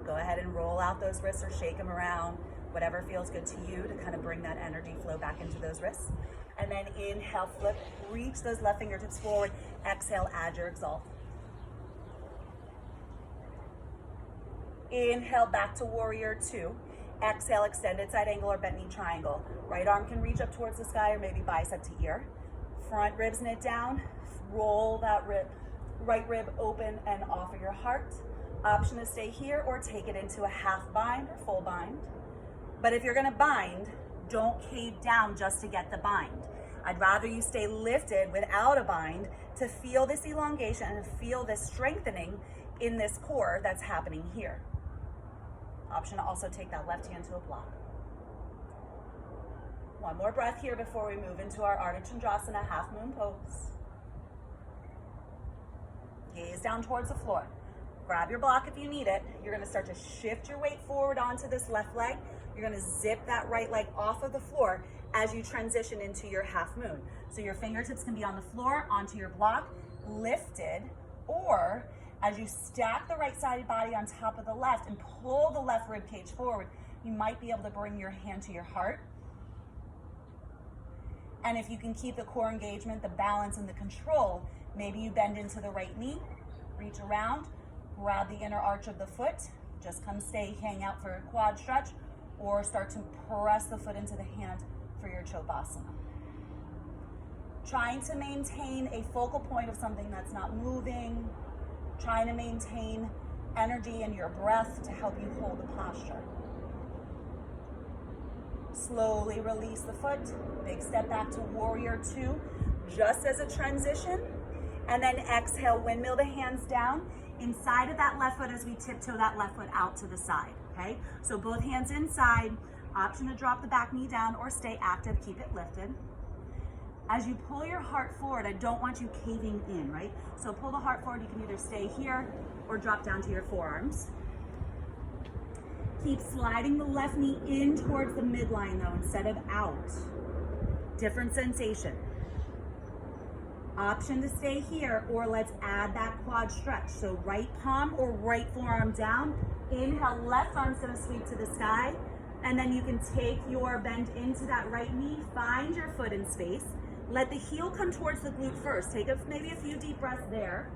A: Go ahead and roll out those wrists or shake them around, whatever feels good to you to kind of bring that energy flow back into those wrists. And then inhale, flip, reach those left fingertips forward. Exhale, add your exalt. Inhale, back to warrior two. Exhale, extended side angle or bent knee triangle. Right arm can reach up towards the sky or maybe bicep to ear. Front ribs knit down. Roll that right rib open and offer your heart. Option to stay here or take it into a half bind or full bind. But if you're gonna bind, don't cave down just to get the bind. I'd rather you stay lifted without a bind to feel this elongation and feel this strengthening in this core that's happening here. Option to also take that left hand to a block. One more breath here before we move into our Ardha Chandrasana half moon pose. Gaze down towards the floor. Grab your block if you need it. You're gonna start to shift your weight forward onto this left leg. You're gonna zip that right leg off of the floor as you transition into your half moon. So your fingertips can be on the floor, onto your block, lifted, or as you stack the right sided body on top of the left and pull the left rib cage forward, you might be able to bring your hand to your heart. And if you can keep the core engagement, the balance, and the control, maybe you bend into the right knee, reach around, grab the inner arch of the foot, just come stay, hang out for a quad stretch, or start to press the foot into the hand for your Chopasana. Trying to maintain a focal point of something that's not moving, trying to maintain energy in your breath to help you hold the posture. Slowly release the foot, big step back to warrior two, just as a transition. And then exhale, windmill the hands down inside of that left foot as we tiptoe that left foot out to the side, okay? So both hands inside, option to drop the back knee down or stay active, keep it lifted. As you pull your heart forward, I don't want you caving in, right? So pull the heart forward, you can either stay here or drop down to your forearms. Keep sliding the left knee in towards the midline though, instead of out. Different sensation. Option to stay here, or let's add that quad stretch. So right palm or right forearm down. Inhale, left arm's gonna sweep to the sky. And then you can take your bend into that right knee, find your foot in space. Let the heel come towards the glute first. Take maybe a few deep breaths there.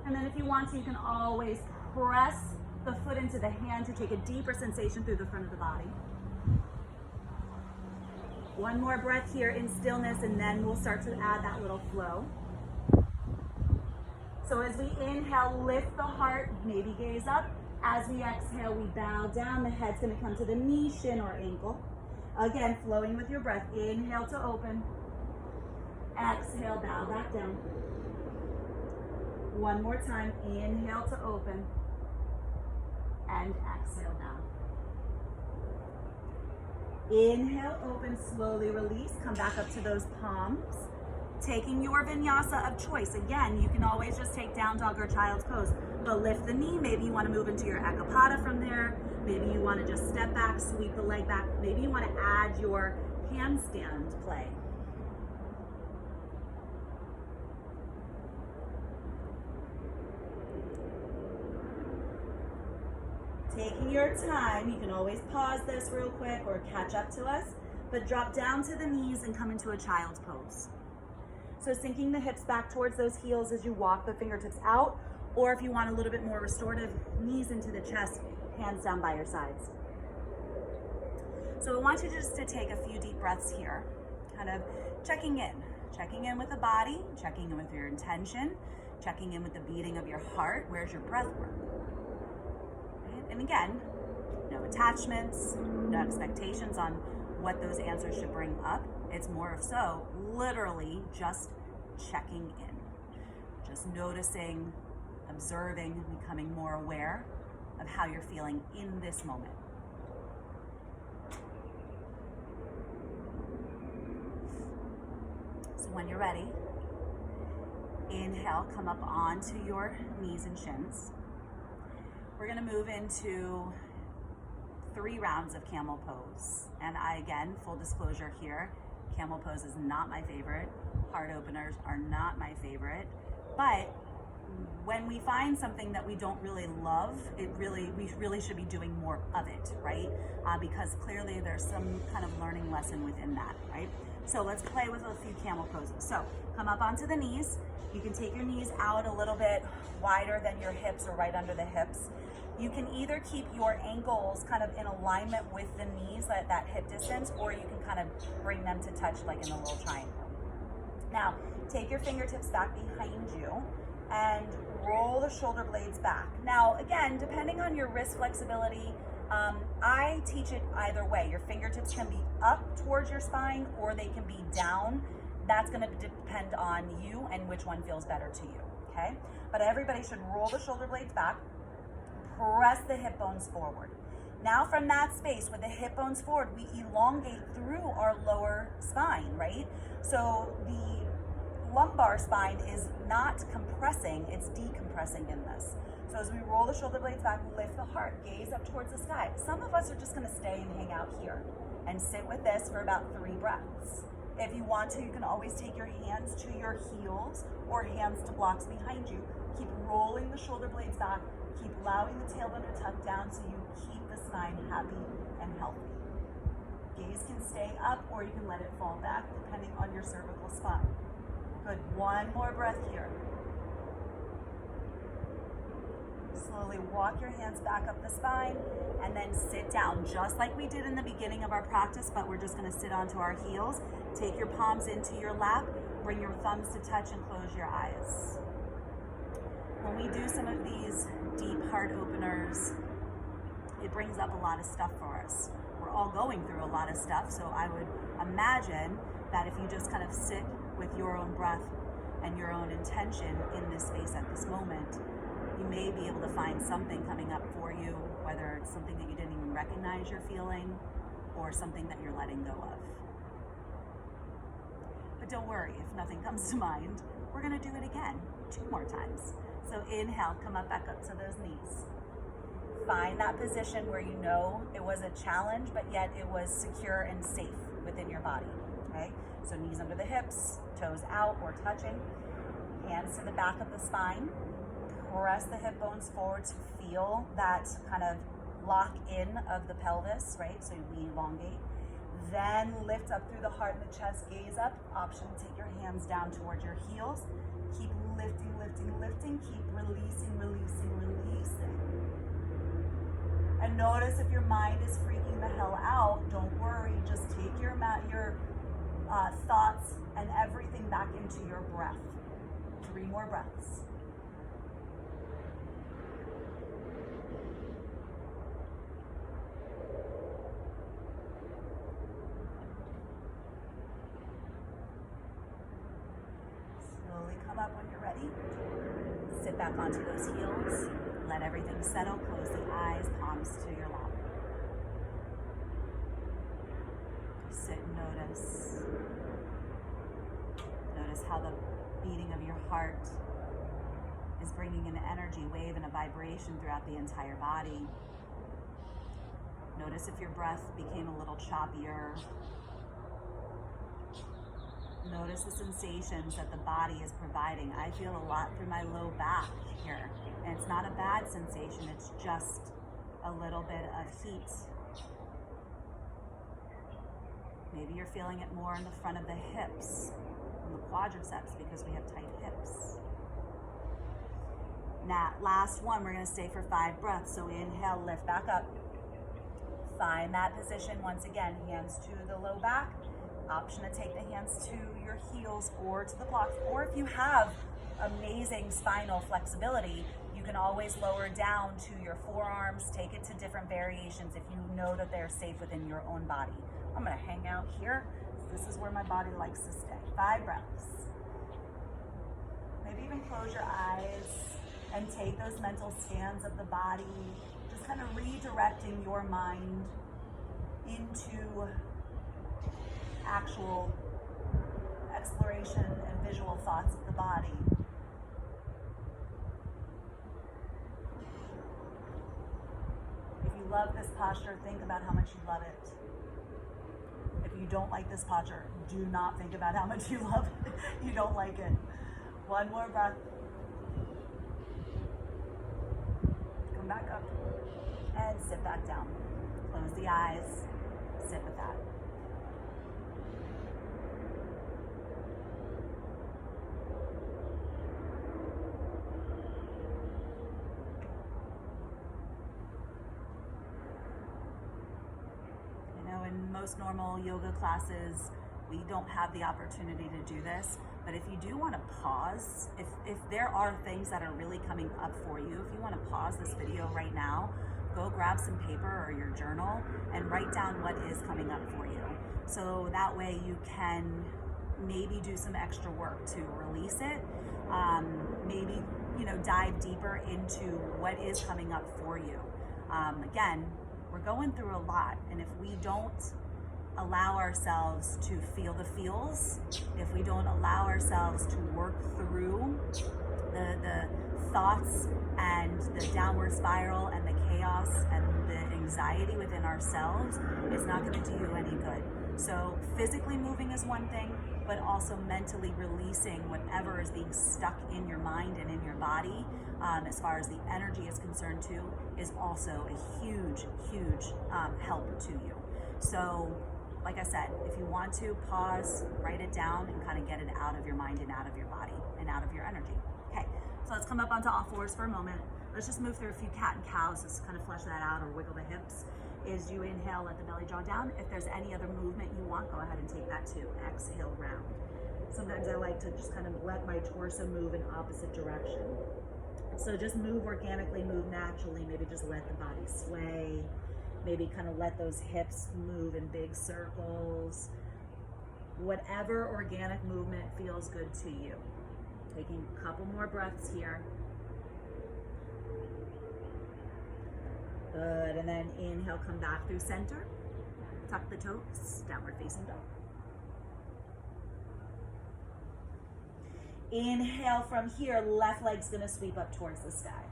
A: And then if you want to, you can always press the foot into the hand to take a deeper sensation through the front of the body. One more breath here in stillness, and then we'll start to add that little flow. So as we inhale, lift the heart, maybe gaze up. As we exhale, we bow down. The head's gonna come to the knee, shin, or ankle. Again, flowing with your breath. Inhale to open. Exhale, bow back down. One more time. Inhale to open. And exhale down. Inhale, open, slowly release. Come back up to those palms. Taking your vinyasa of choice. Again, you can always just take down dog or child's pose, but lift the knee. Maybe you want to move into your ekapada from there. Maybe you want to just step back, sweep the leg back. Maybe you want to add your handstand play. Taking your time, you can always pause this real quick or catch up to us, but drop down to the knees and come into a child's pose. So sinking the hips back towards those heels as you walk the fingertips out, or if you want a little bit more restorative, knees into the chest, hands down by your sides. So I want you just to take a few deep breaths here, kind of checking in with the body, checking in with your intention, checking in with the beating of your heart. Where's your breath work? Right? And again, no attachments, no expectations on what those answers should bring up. It's more of so literally just checking in, just noticing, observing, becoming more aware of how you're feeling in this moment. So when you're ready, inhale, come up onto your knees and shins. We're gonna move into 3 rounds of camel pose. And again, full disclosure here, camel pose is not my favorite. Heart openers are not my favorite. But when we find something that we don't really love, we really should be doing more of it, right? Because clearly there's some kind of learning lesson within that, right? So let's play with a few camel poses. So come up onto the knees. You can take your knees out a little bit wider than your hips or right under the hips. You can either keep your ankles kind of in alignment with the knees at that hip distance, or you can kind of bring them to touch like in a little triangle. Now, take your fingertips back behind you and roll the shoulder blades back. Now, again, depending on your wrist flexibility, I teach it either way. Your fingertips can be up towards your spine or they can be down. That's gonna depend on you and which one feels better to you, okay? But everybody should roll the shoulder blades back, press the hip bones forward. Now from that space with the hip bones forward, we elongate through our lower spine, right? So the lumbar spine is not compressing, it's decompressing in this. So as we roll the shoulder blades back, lift the heart, gaze up towards the sky. Some of us are just gonna stay and hang out here and sit with this for about 3 breaths. If you want to, you can always take your hands to your heels or hands to blocks behind you. Keep rolling the shoulder blades back. Keep allowing the tailbone to tuck down so you keep the spine happy and healthy. Gaze can stay up or you can let it fall back depending on your cervical spine. Good, one more breath here. Slowly walk your hands back up the spine and then sit down just like we did in the beginning of our practice, but we're just gonna sit onto our heels. Take your palms into your lap, bring your thumbs to touch and close your eyes. When we do some of these deep heart openers, it brings up a lot of stuff for us. We're all going through a lot of stuff, so I would imagine that if you just kind of sit with your own breath and your own intention in this space at this moment, you may be able to find something coming up for you, whether it's something that you didn't even recognize you're feeling or something that you're letting go of. But don't worry, if nothing comes to mind, we're gonna do it again 2 more times. So inhale, come up back up to those knees. Find that position where you know it was a challenge, but yet it was secure and safe within your body, okay? So knees under the hips, toes out or touching, hands to the back of the spine. Press the hip bones forward to feel that kind of lock in of the pelvis, right? So we elongate. Then lift up through the heart and the chest, gaze up. Option, take your hands down towards your heels. Keep lifting, lifting, lifting. Keep releasing, releasing, releasing. And notice if your mind is freaking the hell out, don't worry. Just take your
B: your thoughts and everything back into your breath. 3 more breaths. Slowly come up when you're ready. Sit back onto those heels. Let everything settle. Close the eyes, palms to your lap. Sit and notice. Notice how the beating of your heart is bringing an energy wave and a vibration throughout the entire body. Notice if your breath became a little choppier. Notice the sensations that the body is providing. I feel a lot through my low back here. And it's not a bad sensation, it's just a little bit of heat. Maybe you're feeling it more in the front of the hips, in the quadriceps, because we have tight hips. Now, last one, we're gonna stay for 5 breaths. So inhale, lift back up. Find that position once again, hands to the low back. Option to take the hands to your heels or to the blocks. Or if you have amazing spinal flexibility, you can always lower down to your forearms, take it to different variations if you know that they're safe within your own body. I'm gonna hang out here. This is where my body likes to stay. 5 breaths. Maybe even close your eyes and take those mental scans of the body, just kind of redirecting your mind into actual exploration and visual thoughts of the body. If you love this posture, think about how much you love it. If you don't like this posture, do not think about how much you love it. You don't like it. 1 more breath. Come back up and sit back down. Close the eyes. Sit with that. In most normal yoga classes, we don't have the opportunity to do this, but if you do want to pause, if there are things that are really coming up for you, if you want to pause this video right now, go grab some paper or your journal and write down what is coming up for you. So that way you can maybe do some extra work to release it, maybe dive deeper into what is coming up for you. Again, we're going through a lot, and if we don't allow ourselves to feel the feels, if we don't allow ourselves to work through the thoughts and the downward spiral and the chaos and the anxiety within ourselves, it's not going to do you any good. So physically moving is one thing, but also mentally releasing whatever is being stuck in your mind and in your body, as far as the energy is concerned too, is also a huge help to you. So like I said, if you want to pause, write it down and kind of get it out of your mind and out of your body and out of your energy. Okay, so let's come up onto all fours for a moment. Let's just move through a few cat and cows, just kind of flesh that out or wiggle the hips. Is you inhale, let the belly draw down. If there's any other movement you want, go ahead and take that too. Exhale, round. Sometimes I like to just kind of let my torso move in opposite direction. So just move organically, move naturally. Maybe just let the body sway. Maybe kind of let those hips move in big circles. Whatever organic movement feels good to you. Taking a couple more breaths here. Good, and then inhale, come back through center. Tuck the toes, downward facing dog. Inhale from here, left leg's gonna sweep up towards the sky.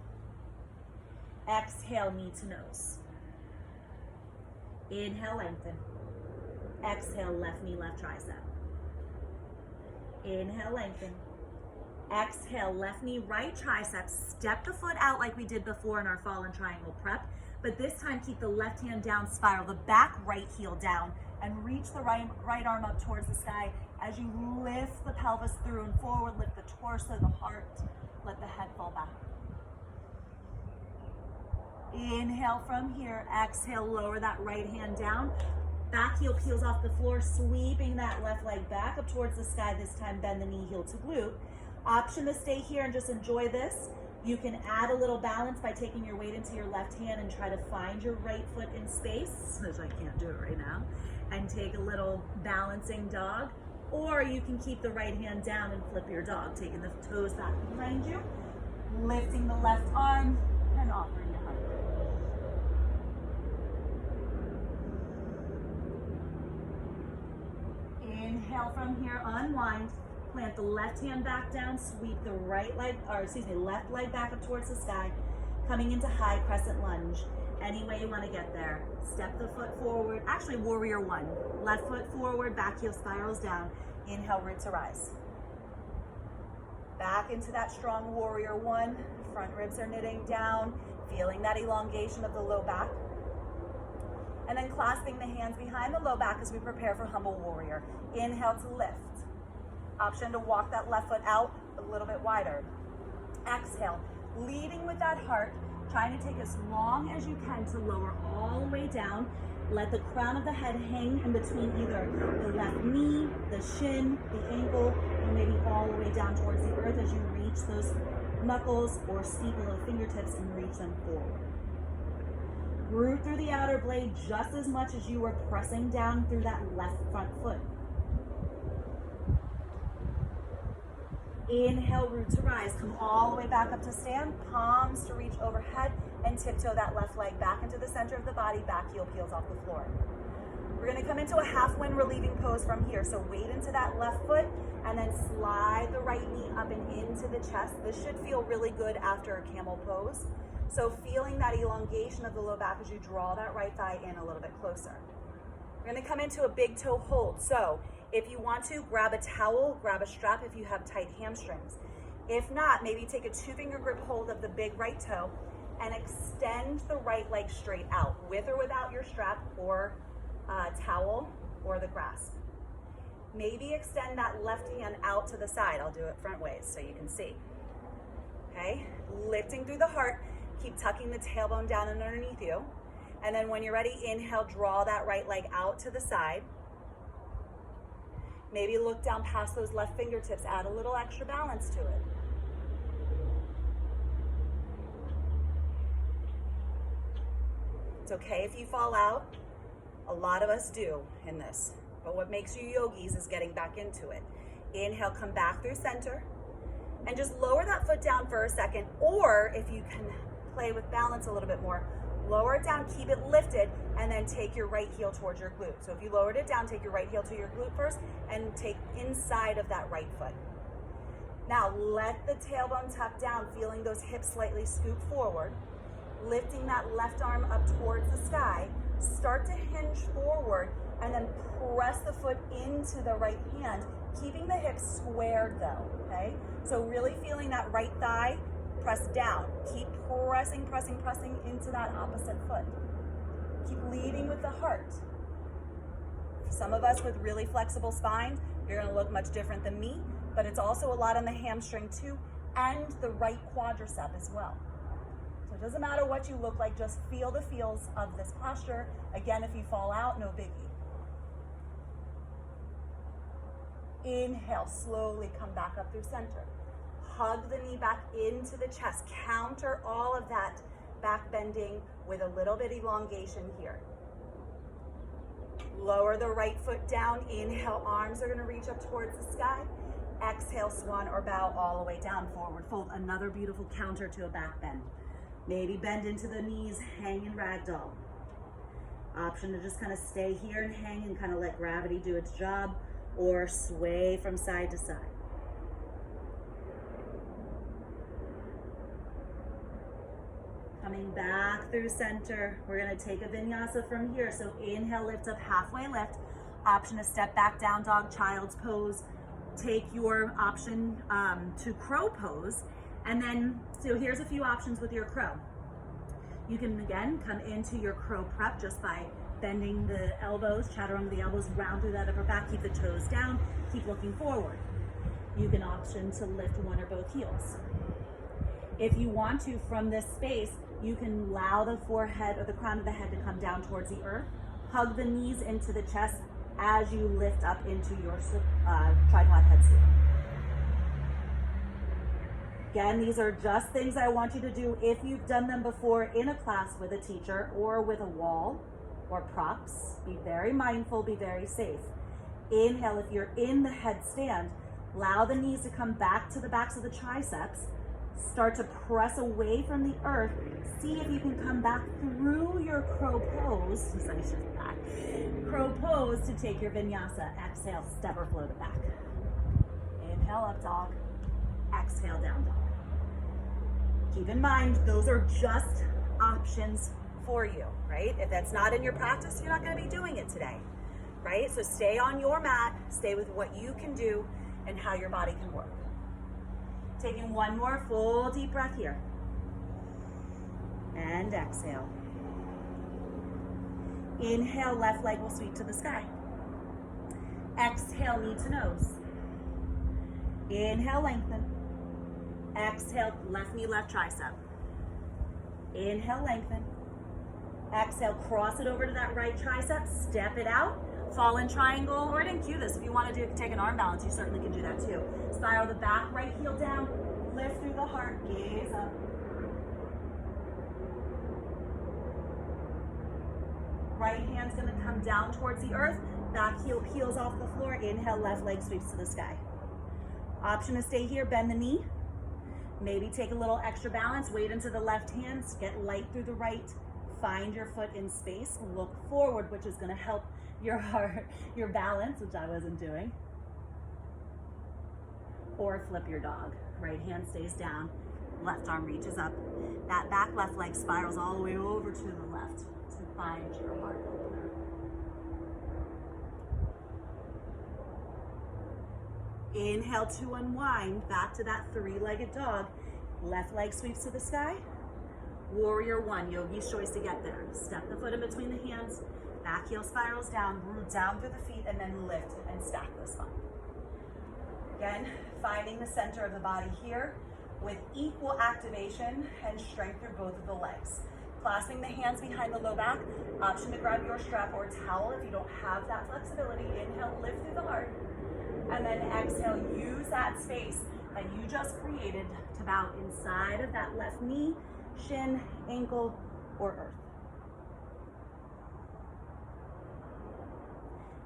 B: Exhale, knee to nose. Inhale, lengthen. Exhale, left knee, left tricep. Inhale, lengthen. Exhale, left knee, right tricep. Step the foot out like we did before in our fallen triangle prep. But this time, keep the left hand down, spiral the back right heel down, and reach the right arm up towards the sky as you lift the pelvis through and forward, lift the torso, the heart, let the head fall back. Inhale from here, exhale, lower that right hand down, Back heel peels off the floor, sweeping that left leg back up towards the sky. This time, bend the knee, heel to glute. Option to stay here and just enjoy this. You can add a little balance by taking your weight into your left hand and try to find your right foot in space, which I can't do it right now, and take a little balancing dog. Or you can keep the right hand down and flip your dog, taking the toes back behind you, lifting the left arm, and offering your hug. Inhale from here, unwind. Plant the left hand back down, sweep the left leg back up towards the sky, coming into high crescent lunge. Any way you want to get there. Step the foot forward, actually warrior one. Left foot forward, back heel spirals down. Inhale, root to rise. Back into that strong warrior one. Front ribs are knitting down, feeling that elongation of the low back. And then clasping the hands behind the low back as we prepare for humble warrior. Inhale to lift. Option to walk that left foot out a little bit wider. Exhale, leading with that heart, trying to take as long as you can to lower all the way down. Let the crown of the head hang in between either the left knee, the shin, the ankle, or maybe all the way down towards the earth as you reach those knuckles or steeple the fingertips and reach them forward. Root through the outer blade just as much as you were pressing down through that left front foot. Inhale, root to rise. Come all the way back up to stand. Palms to reach overhead and tiptoe that left leg back into the center of the body. Back heel peels off the floor. We're going to come into a half wind relieving pose from here. So weight into that left foot and then slide the right knee up and into the chest. This should feel really good after a camel pose. So feeling that elongation of the low back as you draw that right thigh in a little bit closer. We're going to come into a big toe hold. So if you want to, grab a towel, grab a strap if you have tight hamstrings. If not, maybe take a 2-finger grip hold of the big right toe and extend the right leg straight out, with or without your strap or towel or the grasp. Maybe extend that left hand out to the side. I'll do it front ways so you can see. Okay, lifting through the heart, keep tucking the tailbone down and underneath you. And then when you're ready, inhale, draw that right leg out to the side. Maybe look down past those left fingertips, add a little extra balance to it. It's okay if you fall out. A lot of us do in this. But what makes you yogis is getting back into it. Inhale, come back through center. And just lower that foot down for a second. Or if you can play with balance a little bit more, lower it down, keep it lifted, and then take your right heel towards your glute. So if you lowered it down, take your right heel to your glute first and take inside of that right foot. Now let the tailbone tuck down, feeling those hips slightly scoop forward, lifting that left arm up towards the sky. Start to hinge forward and then press the foot into the right hand, keeping the hips squared though, okay? So really feeling that right thigh press down. Keep pressing into that opposite foot. Keep leading with the heart. Some of us with really flexible spines, you're gonna look much different than me, but it's also a lot on the hamstring too, and the right quadricep as well. So it doesn't matter what you look like, just feel the feels of this posture. Again, if you fall out, no biggie. Inhale, slowly come back up through center. Hug the knee back into the chest. Counter all of that back bending with a little bit elongation here. Lower the right foot down. Inhale, arms are gonna reach up towards the sky. Exhale, swan or bow all the way down, forward fold. Another beautiful counter to a back bend. Maybe bend into the knees, hang in ragdoll. Option to just kind of stay here and hang and kind of let gravity do its job, or sway from side to side. Coming back through center, we're gonna take a vinyasa from here. So inhale, lift up, halfway lift. Option to step back, down dog, child's pose. Take your option to crow pose. And then, so here's a few options with your crow. You can, again, come into your crow prep just by bending the elbows, chaturanga the elbows, round through that upper back, keep the toes down, keep looking forward. You can option to lift one or both heels. If you want to, from this space, you can allow the forehead or the crown of the head to come down towards the earth. hug the knees into the chest as you lift up into your tripod headstand. Again, these are just things I want you to do if you've done them before in a class with a teacher or with a wall or props. Be very mindful, be very safe. Inhale, if you're in the headstand, allow the knees to come back to the backs of the triceps. Start to press away from the earth. See if you can come back through your crow pose. Crow pose to take your vinyasa. Exhale, step or float it back. Inhale, up dog. Exhale, down dog. Keep in mind, those are just options for you, right? If that's not in your practice, you're not going to be doing it today, right? So stay on your mat, stay with what you can do and how your body can work. Taking one more full deep breath here. And exhale. Inhale, left leg will sweep to the sky. Exhale, knee to nose. Inhale, lengthen. Exhale, left knee, left tricep. Inhale, lengthen. Exhale, cross it over to that right tricep, step it out, fall in triangle, or I didn't cue this. If you want to take an arm balance, you certainly can do that too. Spiral the back right heel down, lift through the heart, gaze up. Right hand's gonna come down towards the earth, back heel peels off the floor, inhale, left leg sweeps to the sky. Option to stay here, bend the knee. Maybe take a little extra balance, weight into the left hand, get light through the right, find your foot in space, look forward, which is gonna help your heart, your balance, which I wasn't doing. Or flip your dog. Right hand stays down, left arm reaches up. That back left leg spirals all the way over to the left to find your heart opener. Inhale to unwind, back to that three-legged dog. Left leg sweeps to the sky. Warrior one, yogi's choice to get there. Step the foot in between the hands, back heel spirals down, root down through the feet, and then lift and stack the spine. Again, finding the center of the body here with equal activation and strength through both of the legs. Clasping the hands behind the low back, option to grab your strap or towel if you don't have that flexibility. Inhale, lift through the heart, and then exhale, use that space that you just created to bow inside of that left knee, shin, ankle, or earth.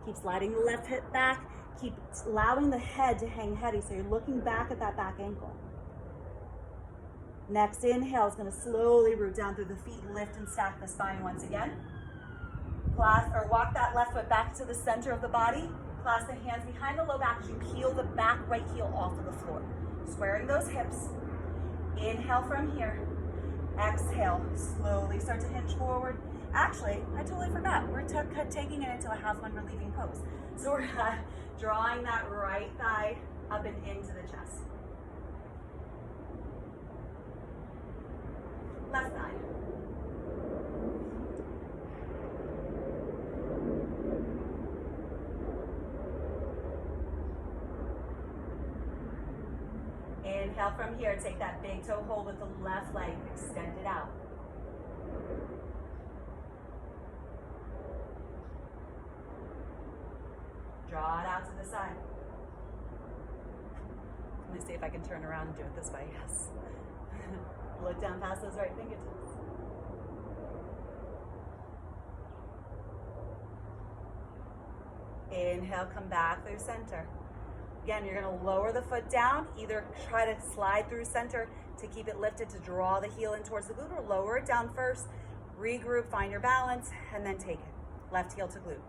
B: Keep sliding the left hip back. Keep allowing the head to hang heavy, so you're looking back at that back ankle. Next inhale is going to slowly root down through the feet, lift and stack the spine once again. Clasp or walk that left foot back to the center of the body. Clasp the hands behind the low back as you peel the back right heel off of the floor. Squaring those hips. Inhale from here. Exhale, slowly start to hinge forward. Actually, I totally forgot. We're taking it into a half one relieving pose. So we're drawing that right thigh up and into the chest. Left thigh. Inhale from here, take that big toe hold with the left leg, extend it out. Draw it out to the side. Let me see if I can turn around and do it this way, yes. Look down past those right fingertips. Inhale, come back through center. Again, you're gonna lower the foot down, either try to slide through center to keep it lifted to draw the heel in towards the glute, or lower it down first, regroup, find your balance, and then take it. Left heel to glute.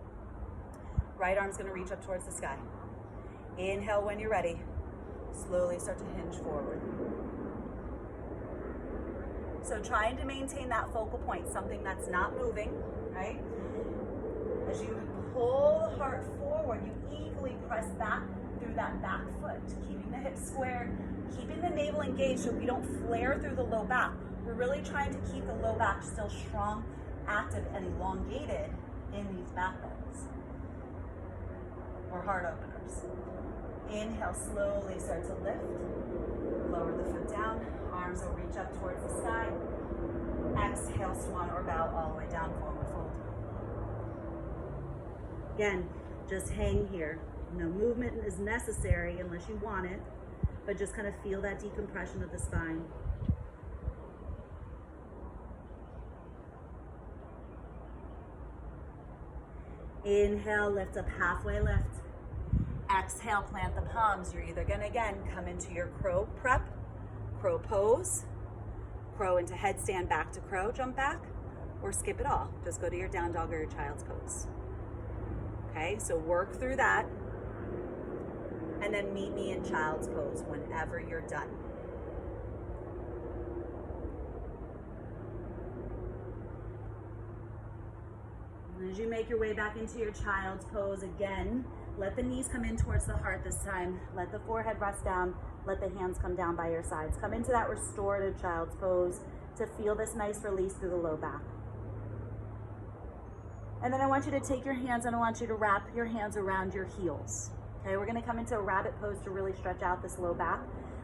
B: Right arm's gonna reach up towards the sky. Inhale when you're ready. Slowly start to hinge forward. So trying to maintain that focal point, something that's not moving, right? As you pull the heart forward, you equally press back through that back foot, keeping the hips squared, keeping the navel engaged so we don't flare through the low back. We're really trying to keep the low back still strong, active, and elongated in these back bends or heart openers. Inhale, slowly start to lift. Lower the foot down. Arms will reach up towards the sky. Exhale, swan or bow all the way down, forward fold.
A: Again, just hang here. No movement is necessary unless you want it, but just kind of feel that decompression of the spine. Inhale, lift up, halfway lift. Exhale, plant the palms. You're either gonna, again, come into your crow prep, crow pose, crow into headstand, back to crow, jump back, or skip it all. Just go to your down dog or your child's pose. Okay, so work through that. And then meet me in child's pose whenever you're done. As you make your way back into your child's pose, again, let the knees come in towards the heart this time. Let the forehead rest down. Let the hands come down by your sides. Come into that restorative child's pose to feel this nice release through the low back. And then I want you to take your hands and I want you to wrap your hands around your heels. Okay, we're gonna come into a rabbit pose to really stretch out this low back.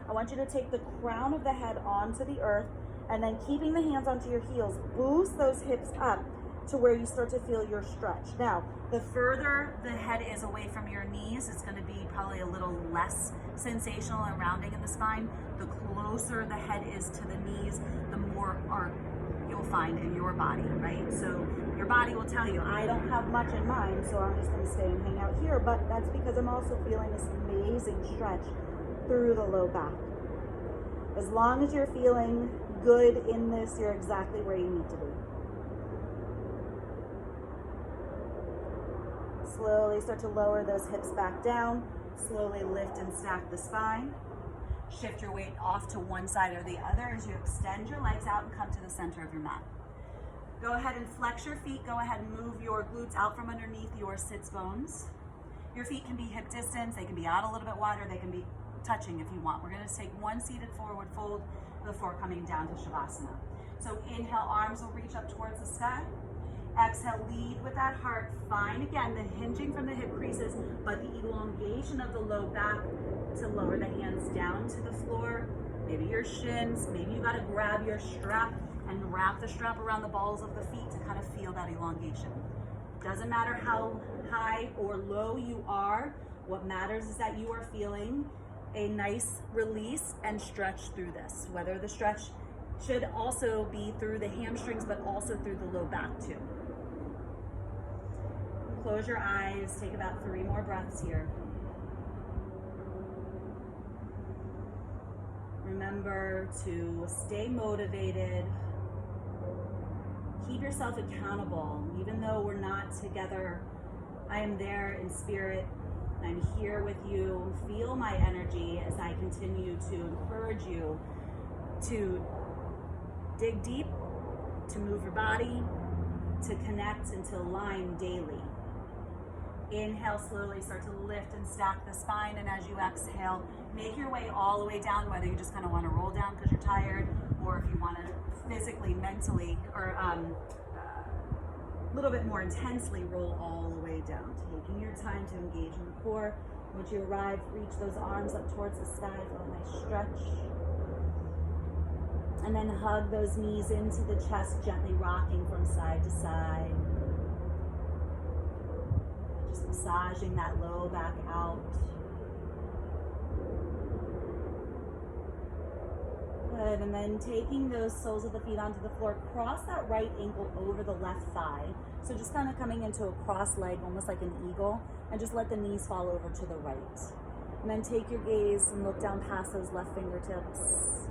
A: I want you to take the crown of the head onto the earth and then keeping the hands onto your heels, boost those hips up to where you start to feel your stretch. Now, the further the head is away from your knees, it's gonna be probably a little less sensational and rounding in the spine. The closer the head is to the knees, the more arc you'll find in your body, right? So your body will tell you, I don't have much in mind, so I'm just gonna stay and hang out here, but that's because I'm also feeling this amazing stretch through the low back. As long as you're feeling good in this, you're exactly where you need to be. Slowly start to lower those hips back down. Slowly lift and stack the spine. Shift your weight off to one side or the other as you extend your legs out and come to the center of your mat. Go ahead and flex your feet. Go ahead and move your glutes out from underneath your sits bones. Your feet can be hip distance. They can be out a little bit wider. They can be touching if you want. We're going to take one seated forward fold before coming down to Shavasana. So inhale, arms will reach up towards the sky. Exhale, lead with that heart. Find again the hinging from the hip creases, but the elongation of the low back to lower the hands down to the floor. Maybe your shins, maybe you gotta grab your strap and wrap the strap around the balls of the feet to kind of feel that elongation. Doesn't matter how high or low you are, what matters is that you are feeling a nice release and stretch through this. Whether the stretch should also be through the hamstrings, but also through the low back too. Close your eyes, take about 3 more breaths here. Remember to stay motivated. Keep yourself accountable. Even though we're not together, I am there in spirit. I'm here with you. Feel my energy as I continue to encourage you to dig deep, to move your body, to connect and to align daily. Inhale, slowly start to lift and stack the spine, and as you exhale, make your way all the way down, whether you just kind of want to roll down because you're tired, or if you want to physically, mentally, or a little bit more intensely roll all the way down. Taking your time to engage in the core. Once you arrive, reach those arms up towards the sky for a nice stretch. And then hug those knees into the chest, gently rocking from side to side. Just massaging that low back out. Good, and then taking those soles of the feet onto the floor, cross that right ankle over the left thigh. So just kind of coming into a cross leg, almost like an eagle, and just let the knees fall over to the right. And then take your gaze and look down past those left fingertips.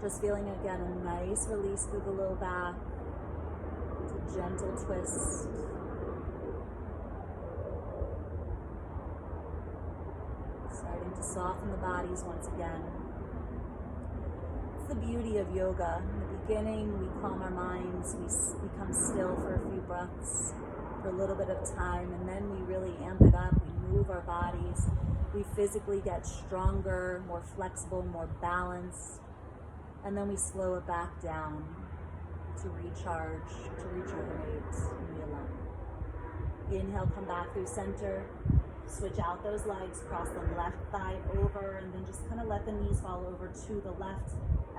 A: Just feeling again a nice release through the low back. It's a gentle twist. Starting to soften the bodies once again. It's the beauty of yoga. In the beginning, we calm our minds, we become still for a few breaths, for a little bit of time, and then we really amp it up. We move our bodies. We physically get stronger, more flexible, more balanced. And then we slow it back down to recharge, to rejuvenate, and realign. Inhale, come back through center. Switch out those legs, cross the left thigh over, and then just kind of let the knees fall over to the left.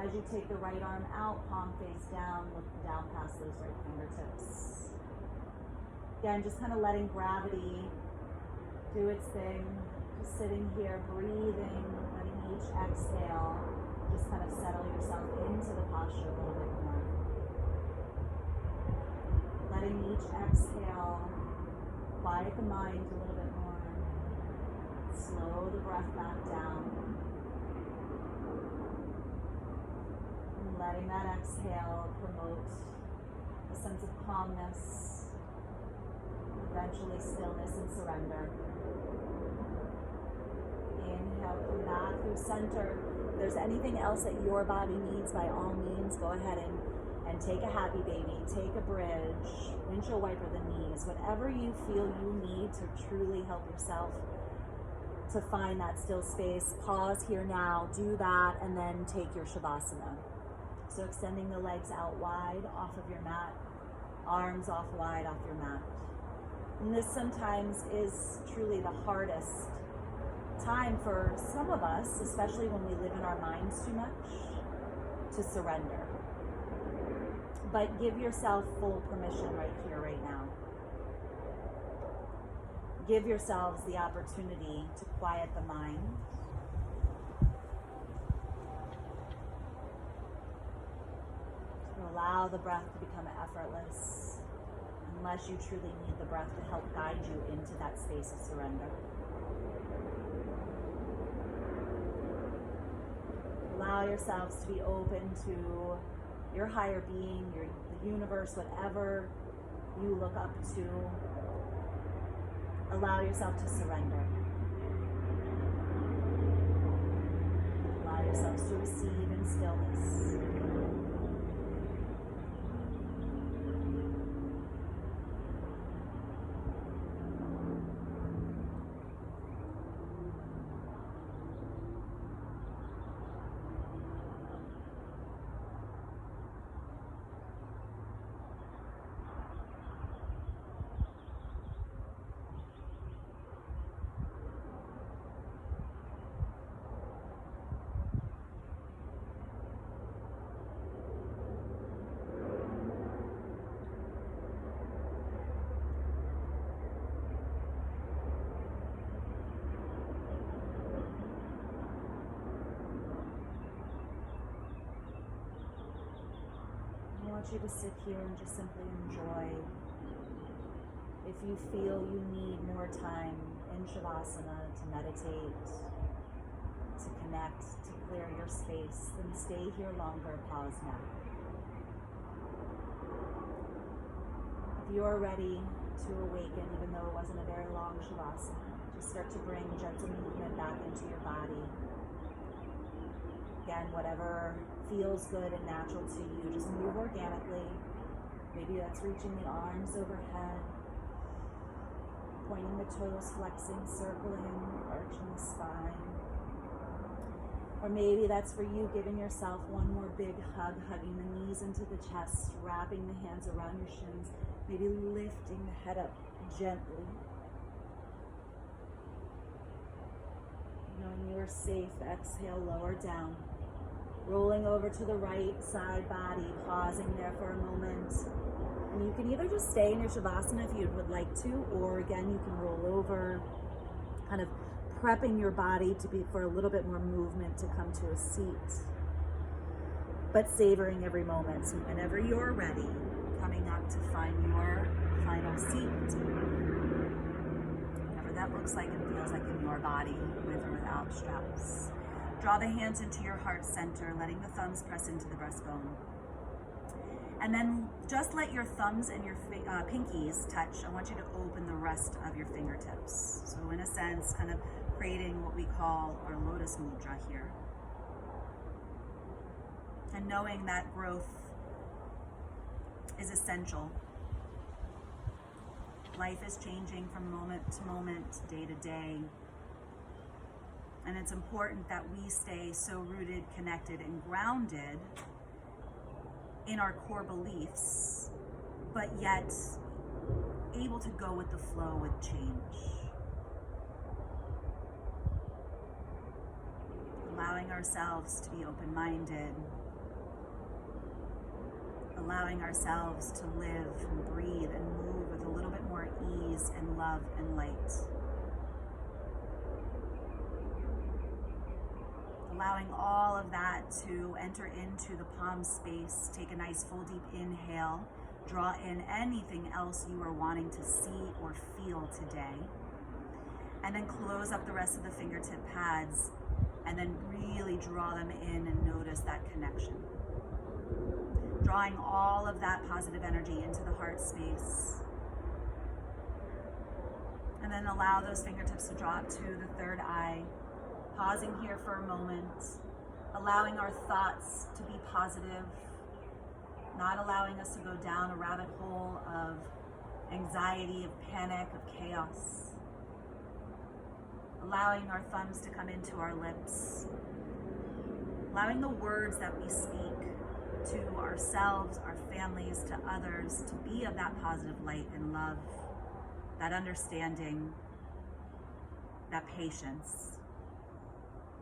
A: As you take the right arm out, palm face down, look down past those right fingertips.
B: Again, just kind of letting gravity do its thing. Just sitting here, breathing, letting each exhale just kind of settle yourself into the posture a little bit more. Letting each exhale quiet the mind a little bit more. Slow the breath back down. And letting that exhale promote a sense of calmness, eventually stillness and surrender. Inhale, come back through center. If there's anything else that your body needs, by all means, go ahead and take a happy baby, take a bridge, windshield wiper the knees, whatever you feel you need to truly help yourself to find that still space. Pause here now, do that, and then take your Shavasana. So extending the legs out wide off of your mat, arms off wide off your mat. And this sometimes is truly the hardest time for some of us, especially when we live in our minds too much, to surrender. But give yourself full permission right here, right now. Give yourselves the opportunity to quiet the mind. To allow the breath to become effortless, unless you truly need the breath to help guide you into that space of surrender. Allow yourselves to be open to your higher being, the universe, whatever you look up to. Allow yourself to surrender. Allow yourselves to receive in stillness. I want you to sit here and just simply enjoy. If you feel you need more time in Shavasana to meditate, to connect, to clear your space, then stay here longer. Pause now. If you are ready to awaken, even though it wasn't a very long Shavasana, just start to bring gentle movement back into your body. Again, whatever feels good and natural to you, just move organically. Maybe that's reaching the arms overhead, pointing the toes, flexing, circling, arching the spine. Or maybe that's for you giving yourself one more big hug, hugging the knees into the chest, wrapping the hands around your shins, maybe lifting the head up gently. Knowing you're safe, exhale, lower down. Rolling over to the right side body, pausing there for a moment. And you can either just stay in your Shavasana if you would like to, or again, you can roll over, kind of prepping your body to be for a little bit more movement to come to a seat. But savoring every moment. So whenever you're ready, coming up to find your final seat. Whatever that looks like and feels like in your body, with or without straps. Draw the hands into your heart center, letting the thumbs press into the breastbone. And then just let your thumbs and your pinkies touch. I want you to open the rest of your fingertips. So in a sense, kind of creating what we call our lotus mudra here. And knowing that growth is essential. Life is changing from moment to moment, day to day. And it's important that we stay so rooted, connected, and grounded in our core beliefs, but yet able to go with the flow with change. Allowing ourselves to be open-minded, allowing ourselves to live and breathe and move with a little bit more
A: ease and love and light. Allowing all of that to enter into the palm space. Take a nice full deep inhale. Draw in anything else you are wanting to see or feel today. And then close up the rest of the fingertip pads and then really draw them in and notice that connection. Drawing all of that positive energy into the heart space. And then allow those fingertips to drop to the third eye. Pausing here for a moment, allowing our thoughts to be positive, not allowing us to go down a rabbit hole of anxiety, of panic, of chaos. Allowing our thumbs to come into our lips. Allowing the words that we speak to ourselves, our families, to others, to be of that positive light and love, that understanding, that patience.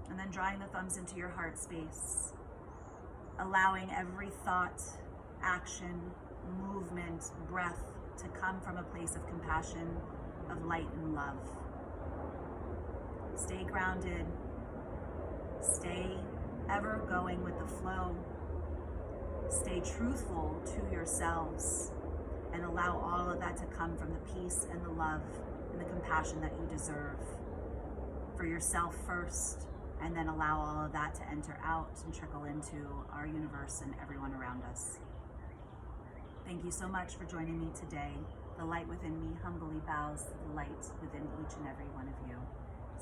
A: And then drawing the thumbs into your heart space, allowing every thought, action, movement, breath to come from a place of compassion, of light and love. Stay grounded, stay ever going with the flow, stay truthful to yourselves, and allow all of that to come from the peace and the love and the compassion that you deserve for yourself first. And then allow all of that to enter out and trickle into our universe and everyone around us. Thank you so much for joining me today. The light within me humbly bows to the light within each and every one of you.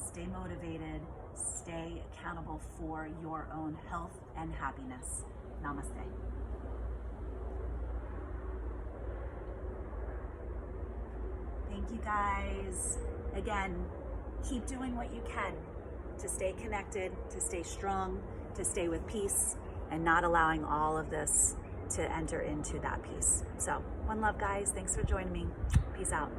A: Stay motivated, stay accountable for your own health and happiness. Namaste. Thank you guys. Again, keep doing what you can to stay connected, to stay strong, to stay with peace, and not allowing all of this to enter into that peace. So, one love, guys. Thanks for joining me. Peace out.